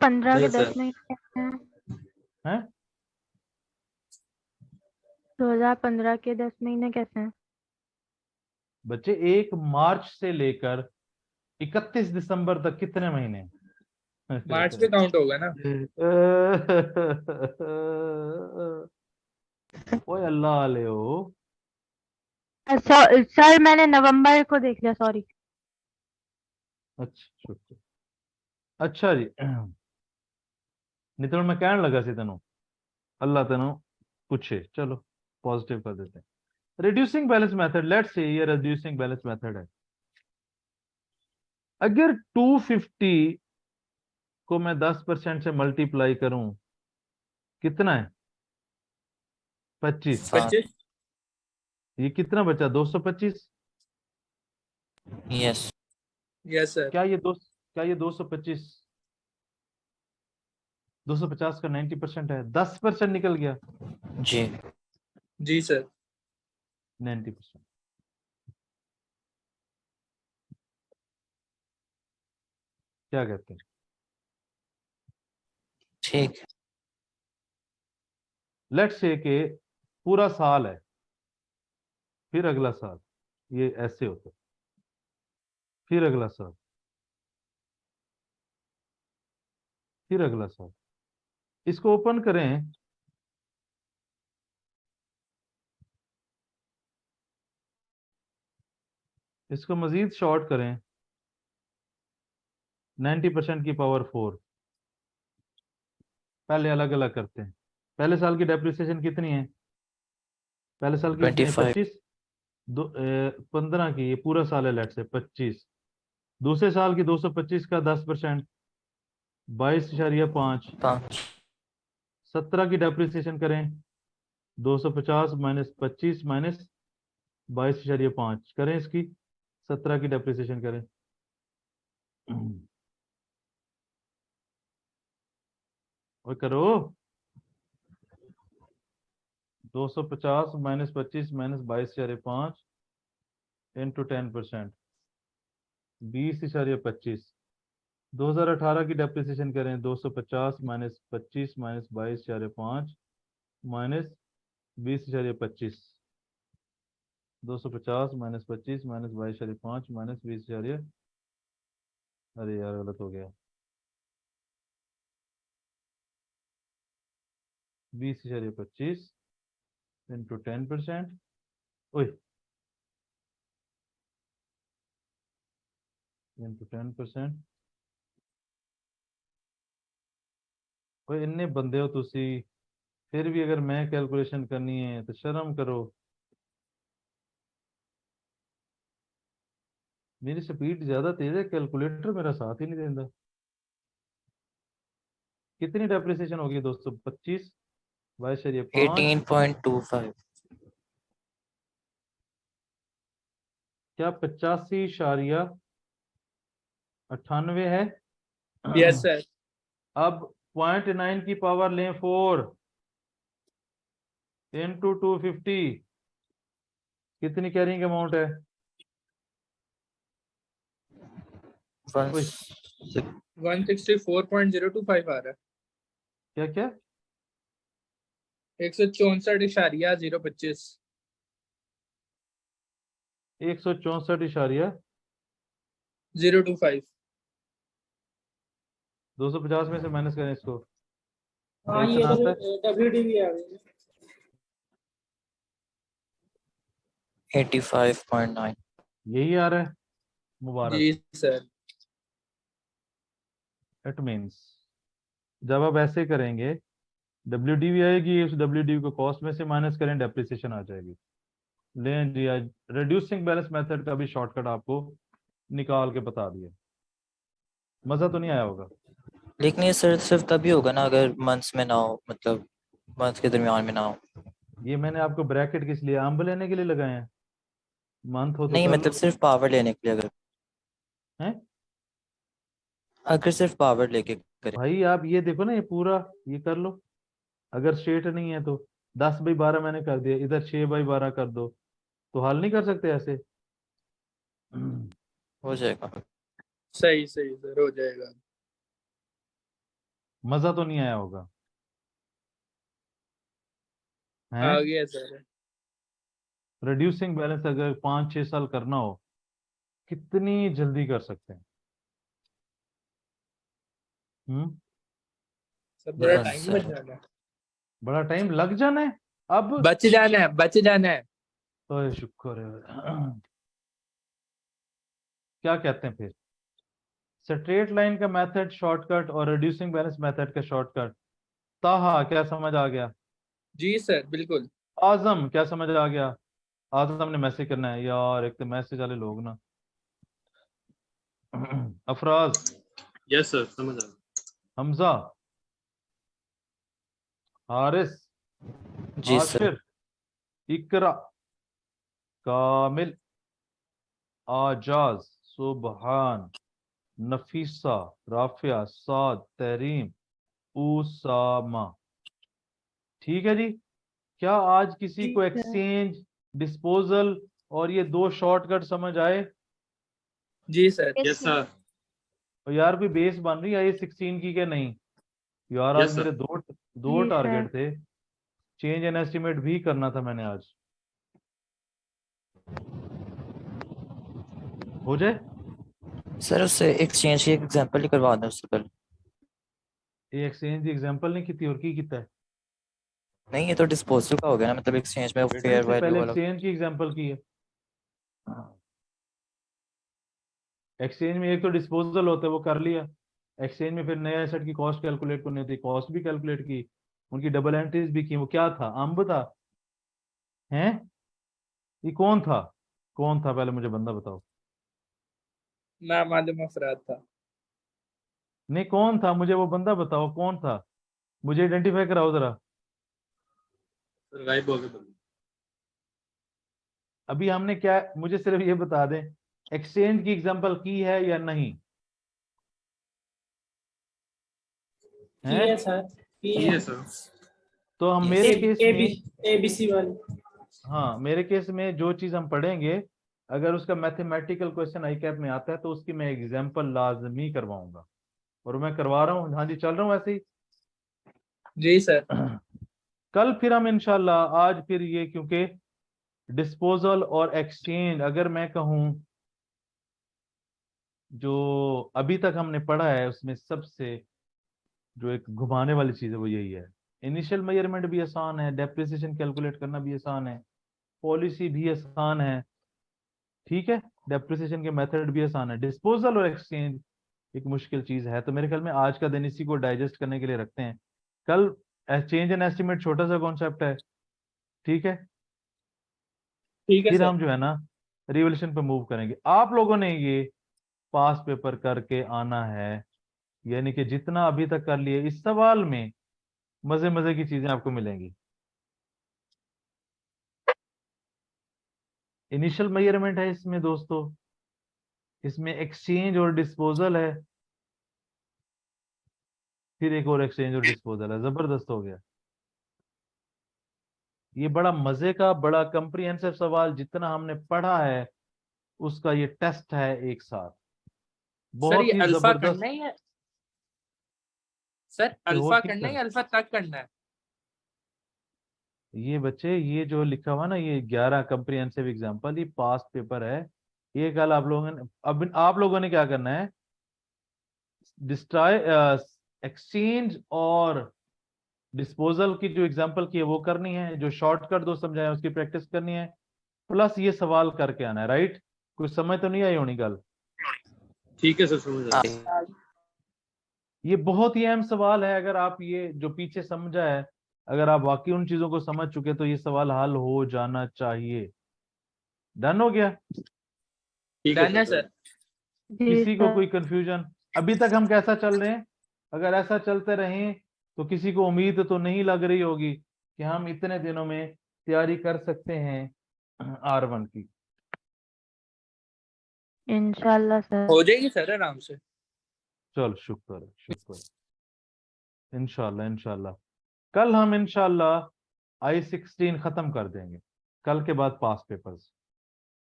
15 के नहीं सर। 10 महीने कैसे हैं? है। 2015 के 10 महीने कैसे हैं? बच्चे 1 मार्च से लेकर 31 दिसंबर तक कितने महीने हैं? मार्च पे काउंट होगा ना। ओए अल्लाह ले ओ। सर मैंने नवंबर को देख लिया, सॉरी। अच्छा अच्छा जी। नहीं तो मैं कहने लगा सी तेनों, अल्लाह तेनों पूछे, चलो पॉजिटिव कर देते हैं। Reducing balance method, let's say ये रिड्यूसिंग बैलेंस मेथड है। अगर 250 को मैं 10% से मल्टीप्लाई करूं, कितना है? 25। 7. 25। ये कितना बचा? 225। Yes. Yes sir. क्या ये 225 250 का 90% है? 10% निकल गया, जी. जी सर। 90%। क्या कहते हैं? ठीक. लेट्स से कि पूरा साल है, फिर अगला साल, ये ऐसे होता है, फिर अगला साल, फिर अगला साल। इसको ओपन करें, इसको मजीद शॉर्ट करें, 90% की पावर 4। पहले अलग अलग करते हैं। पहले साल की डेप्रिसिएशन कितनी है? पहले साल की कितनी है? 25. 25। 15 की, ये पूरा साल है, लेट से 25। दूसरे साल की 225 का 10%, 22.5। 5. 17 की डेप्रिसिएशन करें, 250 माइनस 25 माइनस 22.5 करें इसकी, 17 की डेप्रिसिएशन करें। और करो, 250 माइनस 25 माइनस 22.5 इंटू 10%, 20.25। 2018 की डेप्रिसिएशन करें, 250 minus 25 minus 22.5 minus 20.25। 250 minus 25 minus 22.5 minus 20, अरे यार गलत हो गया, 20.25 इंटू 10%। ओए इंटू 10%। ओए इन्ने बंदे हो तुसी, फिर भी अगर मैं कैलकुलेशन करनी है तो शर्म करो। मेरी स्पीड ज्यादा तेज है, कैलकुलेटर मेरा साथ ही नहीं देता। कितनी डेप्रिसिएशन होगी दोस्तों? 25 बाईस 5 18.25 क्या 85.98 है? Yes, sir. अब 0.9 की पावर लें 4 इंटू 250, कितनी कैरिंग अमाउंट है? one ओए, 164.025 आ रहा क्या क्या? है। 164.025 164 025। 250 में से माइनस करें इसको, हाँ तो ये इतना आता है। WDV आ गई। 85.9 यही आ रहा है। मुबारक। जी सर। इट मीन्स जब आप ऐसे करेंगे, WDV आएगी, उस WDV को कॉस्ट में से माइनस करें, डेप्रिसिएशन आ जाएगी। लें जी, आज रिड्यूसिंग बैलेंस मेथड का भी शॉर्टकट आपको निकाल के बता दिया। मजा तो नहीं आया होगा? लेकिन ये सर सिर्फ तभी होगा ना अगर मंथ्स में ना हो, मतलब मंथ के दरमियान में ना हो। ये मैंने आपको ब्रैकेट किस लिए, अंब लेने के लिए लगाए हैं? मंथ हो तो नहीं कर मतलब लो। सिर्फ पावर लेने के लिए, हैं अगर सिर्फ पावर लेके करें। भाई, आप ये देखो ना, ये पूरा ये कर लो। अगर स्ट्रेट नहीं है तो 10/12 मैंने कर दिया, इधर 6/12 कर दो, तो हल नहीं कर सकते ऐसे? हो जाएगा। सही सही सर, हो जाएगा। मजा तो नहीं आया होगा? आ हैं गया सर। रिड्यूसिंग बैलेंस अगर 5-6 साल करना हो, कितनी जल्दी कर सकते हैं? हम्म सर बड़ा बस टाइम सर। बच जाना है। बड़ा टाइम लग जाना है अब। बच जाना है, बच जाना है। ओए शुक्र है। क्या कहते हैं फिर? स्ट्रेट लाइन का मेथड शॉर्टकट और रिड्यूसिंग बैलेंस मेथड का शॉर्टकट। ताहा क्या समझ आ गया? जी सर बिल्कुल। आजम क्या समझ आ गया? आजम ने मैसेज करना है यार, एक तो मैसेज वाले लोग ना। अफराज, यस सर, समझ आ गया। हमजा, हारिस, जी सर। आशिर, इकरा, कामिल, आजाज, सुबहान, नफीसा, राफिया, साद, तहरीम, उसामा। ठीक है जी। क्या आज किसी को ठीक है। एक्सचेंज, डिस्पोजल और ये दो शॉर्टकट समझ आए? जी sir. Yes, yes sir. Sir. और यार कोई बेस बन रही है ये 16 की क्या नहीं? यार आज यस मेरे सर। दो जी टारगेट सर। थे, चेंज एंड एस्टिमेट भी करना था मैंने आज। हो जाए? सर उससे एक्सचेंज की एग्जांपल ही करवा दें उससे पहले। ये एक्सचेंज की एग्जांपल नहीं की और की किता है? नहीं ये तो डिस्पोजल का हो गया ना, मतलब एक्सचेंज में बेटा फेयर इससे वैल्यू पहले वाला। एक्सचेंज की एग्जांपल की है। एक्सचेंज में एक तो डिस्पोजल होता है, वो कर लिया। एक्सचेंज में फिर नया एसेट की कॉस्ट कैलकुलेट करनी होती, कॉस्ट भी कैलकुलेट की, उनकी डबल एंट्रीज भी की। वो क्या था? अंब था? हैं? ये कौन था? कौन था पहले मुझे बंदा बताओ। ना मालूम अफराद था। नहीं कौन था, मुझे वो बंदा बताओ कौन था, मुझे आइडेंटिफाई कराओ जरा। सर गायब हो गए बंदे। अभी हमने क्या, मुझे सिर्फ ये बता दें, एक्सचेंज की एग्जांपल की है या नहीं? की हैं? है सर, की ये है। है सर। तो हम Yes. मेरे केस में, ABC वाली। हाँ मेरे केस में जो चीज हम पढ़ेंगे, अगर उसका मैथमेटिकल क्वेश्चन आई कैप में आता है तो उसकी मैं एग्जांपल लाजमी करवाऊंगा, और मैं करवा रहा हूँ। हाँ जी, चल रहा हूँ ऐसे ही। जी सर। कल फिर हम इंशाल्लाह, आज फिर ये क्योंकि डिस्पोजल और एक्सचेंज, अगर मैं कहूँ जो अभी तक हमने पढ़ा है उसमें सबसे जो एक घुमाने वाली चीज है वो यही है। इनिशियल मेजरमेंट भी आसान है, डेप्रिसिएशन कैलकुलेट करना भी आसान है, पॉलिसी भी आसान है, ठीक है, डेप्रिसिएशन के मेथड भी आसान है। डिस्पोजल और एक्सचेंज एक मुश्किल चीज है। तो मेरे ख्याल में आज का दिन इसी को डाइजेस्ट करने के लिए रखते हैं। कल चेंज एंड एस्टिमेट छोटा सा कॉन्सेप्ट है, ठीक है। ठीक है फिर सर। हम जो है ना रिवोल्यूशन पे मूव करेंगे। आप लोगों ने ये पास पेपर करके आना है, यानी कि जितना अभी तक कर लिए, इस सवाल में मजे मजे की चीजें आपको मिलेंगी। इनिशियल मेजरमेंट है इसमें दोस्तों, इसमें एक्सचेंज और डिस्पोजल है, फिर एक और एक्सचेंज और डिस्पोजल है। जबरदस्त हो गया। ये बड़ा मजे का, बड़ा कंप्रिहेंसिव सवाल, जितना हमने पढ़ा है उसका ये टेस्ट है एक साथ। सर बहुत ये ही अल्फा जबरदस्त। करना ही है सर, ये हो अल्फा ठीक करना है है। या अल्फा तक करना है? ये बच्चे, ये जो लिखा हुआ ना, ये 11 कंप्रिहेंसिव एग्जाम्पल, ये पास्ट पेपर है। ये कल आप लोगों ने, अब आप लोगों ने क्या करना है, डिस्ट्रॉय, एक्सचेंज और डिस्पोजल की जो एग्जांपल की है वो करनी है, जो शॉर्टकट दो समझाए उसकी प्रैक्टिस करनी है, प्लस ये सवाल करके आना है। राइट, कुछ समझ तो नहीं आई होनी गल? ठीक है सर, समझ आ गया। हाँ, ये बहुत ही अहम सवाल है। अगर आप ये जो पीछे समझा है, अगर आप वाकई उन चीजों को समझ चुके तो ये सवाल हल हो जाना चाहिए। डन हो गया? ठीक है सर। जी किसी को सर। कोई कंफ्यूजन? अभी तक हम कैसा चल रहे हैं? अगर ऐसा चलते रहें तो किसी को उम्मीद तो नहीं लग रही होगी कि हम इतने दिनों में तैयारी कर सकते हैं R1 की। इंशाल्लाह सर। हो जाएगी सर आराम से। चल, शुक्र है, शुक्र है। इंशाल्लाह इंशाल्लाह कल हम इंशाल्लाह I16 खत्म कर देंगे। कल के बाद पास पेपर्स,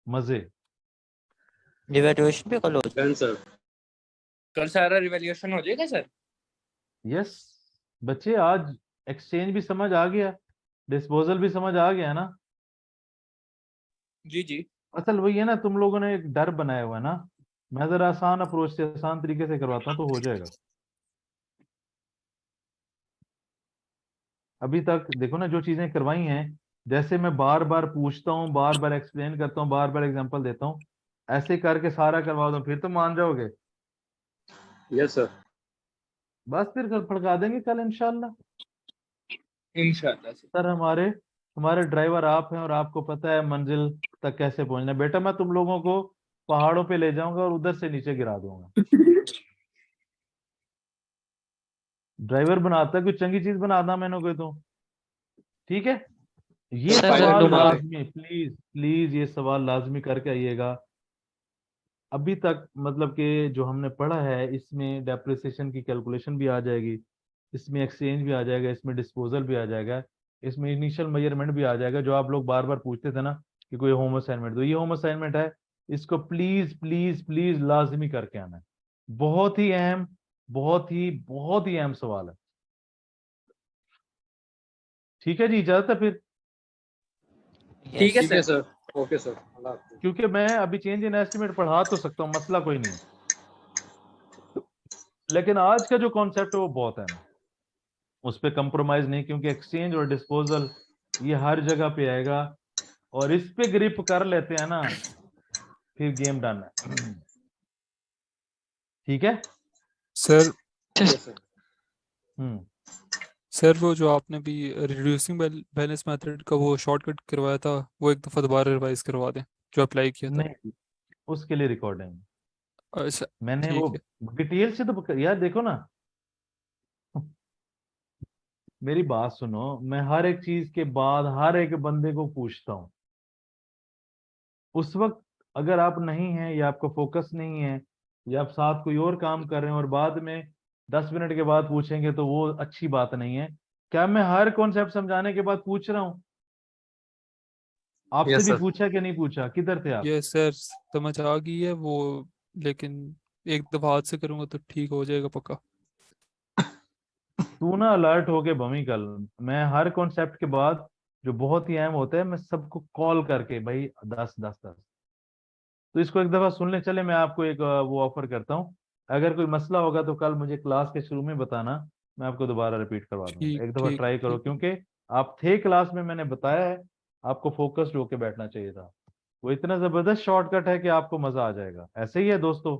मजे। रिवैल्यूएशन भी कल हो जाए। Done sir. कल सारा रिवैल्यूएशन हो जाएगा सर? यस बच्चे, आज एक्सचेंज भी समझ आ गया, डिस्पोजल भी समझ आ गया ना। जी जी। असल वही है ना, तुम लोगों ने एक डर बनाया हुआ है ना। मैं जरा आसान अप्रोच से, आसान तरीके से करवाता हूँ तो हो जाएगा। अभी तक देखो ना, जो चीजें करवाई हैं, जैसे मैं बार बार पूछता हूँ, बार बार एक्सप्लेन करता हूँ, बार बार एग्जांपल देता हूँ, ऐसे करके सारा करवा दो, फिर तो मान जाओगे। Yes sir. बस फिर कल फड़का देंगे कल इंशाल्लाह। इंशाल्लाह सर। सर हमारे हमारे ड्राइवर आप हैं और आपको पता है मंजिल तक कैसे पहुंचना है। बेटा मैं तुम लोगों को पहाड़ों पे ले जाऊंगा और उधर से नीचे गिरा दूंगा। ड्राइवर बनाता है, कोई चंगी चीज बनाता मैंने कोई तो, ठीक है। ये सर सवाल नुमा लाजमी, प्लीज प्लीज ये सवाल लाजमी करके आइएगा। अभी तक मतलब कि जो हमने पढ़ा है, इसमें डेप्रिसिएशन की कैलकुलेशन भी आ जाएगी, इसमें एक्सचेंज भी आ जाएगा, इसमें डिस्पोजल भी आ जाएगा, इसमें इनिशियल मेजरमेंट भी आ जाएगा। जो आप लोग बार बार पूछते थे ना कि कोई होम असाइनमेंट, तो ये होम असाइनमेंट है। इसको प्लीज प्लीज प्लीज लाजमी करके आना है। बहुत ही अहम, बहुत ही अहम सवाल है। ठीक है जी, इजाजत है फिर। ठीक है ठीक है सर। सर, ओके सर, अल्लाह हाफिज। क्योंकि मैं अभी चेंज इन एस्टिमेट पढ़ा तो सकता हूँ, मसला कोई नहीं है, लेकिन आज का जो कॉन्सेप्ट है वो बहुत अहम है, उस पर कंप्रोमाइज नहीं, क्योंकि एक्सचेंज और डिस्पोजल ये हर जगह पे आएगा, और इस पे ग्रिप कर लेते हैं ना, फिर गेम डन है। ठीक है। Sir yes sir. सर वो जो आपने भी रिड्यूसिंग बैलेंस मेथड का वो शॉर्टकट करवाया था, वो एक दफ़ा दोबारा रिवाइज करवा दें जो अप्लाई किया था। नहीं, उसके लिए रिकॉर्डिंग अच्छा मैंने वो ठीक है। डिटेल से तो यार देखो ना, मेरी बात सुनो, मैं हर एक चीज के बाद हर एक बंदे को पूछता हूँ। उस वक्त अगर आप नहीं हैं या आपका फोकस नहीं है या आप साथ कोई और काम कर रहे हैं और बाद में 10 मिनट के बाद पूछेंगे तो वो अच्छी बात नहीं है। क्या मैं हर कॉन्सेप्ट समझाने के बाद पूछ रहा हूँ? आपसे यस भी सर। पूछा कि नहीं पूछा? किधर थे आप? ये सर समझ आ गई है वो, लेकिन एक दफ़ा हाथ से करूँगा तो ठीक हो जाएगा पक्का। तू ना अलर्ट होके भमी कल। मैं हर कॉन्सेप्ट के बाद जो बहुत ही अहम होता है, मैं सबको कॉल करके भाई 10 तो इसको एक दफा सुन ले। चले, मैं आपको एक वो ऑफर करता हूँ, अगर कोई मसला होगा तो कल मुझे क्लास के शुरू में बताना, मैं आपको दोबारा रिपीट करवा दूंगा। ठीक एक दफा ठीक ट्राई करो, ठीक। क्योंकि आप थे क्लास में, मैंने बताया है, आपको फोकस्ड होके बैठना चाहिए था। वो इतना जबरदस्त शॉर्टकट है कि आपको मजा आ जाएगा। ऐसे ही है दोस्तों।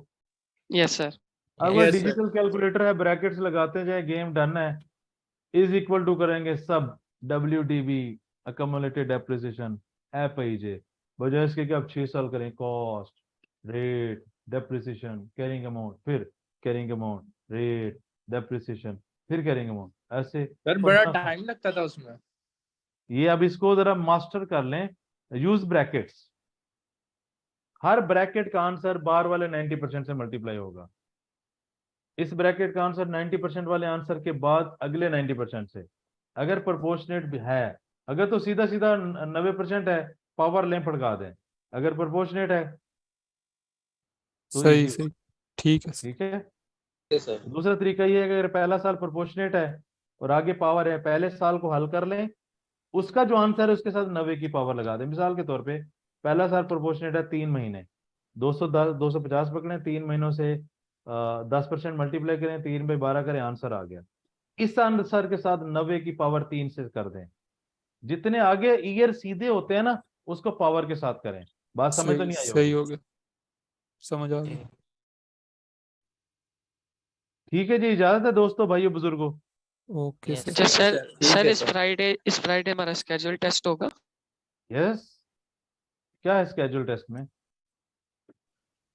Yes sir. अगर यस सर। डिजिटल कैलकुलेटर है, ब्रैकेट्स लगाते जाए, गेम डन है। इज इक्वल टू करेंगे सब WDV अकोमोलेटेड डेप्रिसिएशन FIJ, बजाय इसके कि आप 6 साल करें cost, rate, depreciation, carrying amount, फिर कैरिंग अमाउंट, रेट, डेप्रिसिएशन, फिर कैरिंग अमाउंट, ऐसे सर बड़ा पंद्रह- टाइम लगता था उसमें। ये अब इसको जरा मास्टर कर लें। यूज ब्रैकेट्स, हर ब्रैकेट का आंसर बार वाले 90% से मल्टीप्लाई होगा। इस ब्रैकेट का आंसर 90% वाले आंसर के बाद अगले 90% से, अगर प्रोपोर्शनेट है, अगर तो सीधा सीधा 90% है पावर लें फड़का दें, अगर प्रोपोर्शनेट है तो सही easy सही ठीक है सर। ठीक है। Yes, sir. दूसरा तरीका ये है कि अगर पहला साल प्रोपोर्शनेट है और आगे पावर है, पहले साल को हल कर लें, उसका जो आंसर है उसके साथ 90 की पावर लगा दें। मिसाल के तौर पे पहला साल प्रोपोर्शनेट है 3 महीने, 250 पकड़ें, 3 महीनों से 10% मल्टीप्लाई करें, 3/12 करें, आंसर आ गया। इस आंसर के साथ 90 की पावर 3 से कर दें। जितने आगे ईयर सीधे होते हैं ना उसको पावर के साथ करें। बात समझ तो सही नहीं आई सही होगी? हो गया, समझ आ गया। ठीक है जी, इजाजत है दोस्तों, भाइयों, बुजुर्गों। Okay Yes, sir. अच्छा सर ठीक सर है इस फ्राइडे हमारा स्केड्यूल टेस्ट होगा। यस, क्या है स्केड्यूल टेस्ट में?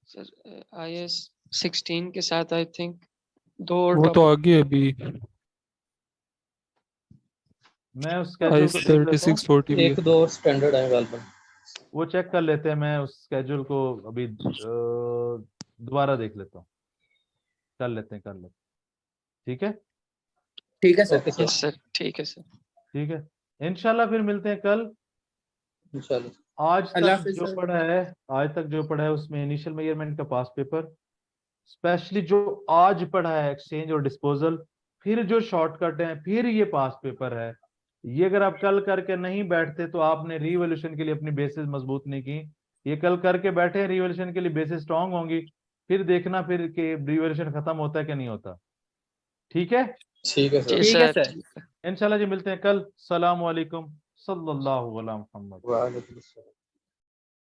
सर IS 16 के साथ आई थिंक 2 और वो तो टॉपिक। आगे अभी मैं उस स्केड्यूल को देख लेता हूँ, 3640 भी है। एक दो और स्टैंडर्ड है गालबन। वो चेक कर लेते हैं। मैं उस स्केड्यूल को अभी दोबारा देख लेता हूँ, कर लेते हैं। ठीक है, ठीक है sir. Okay yes sir, sir ठीक है सर। ठीक है, इंशाल्लाह फिर मिलते हैं कल। इंशाल्लाह। आज अल्लाह तक हाफिज जो सर। पढ़ा है, आज तक जो पढ़ा है उसमें इनिशियल मेजरमेंट का पास पेपर, स्पेशली जो आज पढ़ा है एक्सचेंज और डिस्पोजल, फिर जो शॉर्टकट है, फिर ये पास पेपर है। ये अगर आप कल करके नहीं बैठते तो आपने रिवॉल्यूशन के लिए अपनी बेसिस मजबूत नहीं की। ये कल करके बैठे, रिवॉल्यूशन के लिए बेसिस स्ट्रांग होंगी, फिर देखना फिर कि रिवॉल्यूशन खत्म होता है कि नहीं होता। ठीक है, ठीक है जी सर। ठीक है सर सर। ठीक है। इंशाल्लाह जी मिलते हैं कल। सल्लाम वालेकुम सल्लल्लाहु अलैहि वसल्लम। वालेकुम अस्सलाम।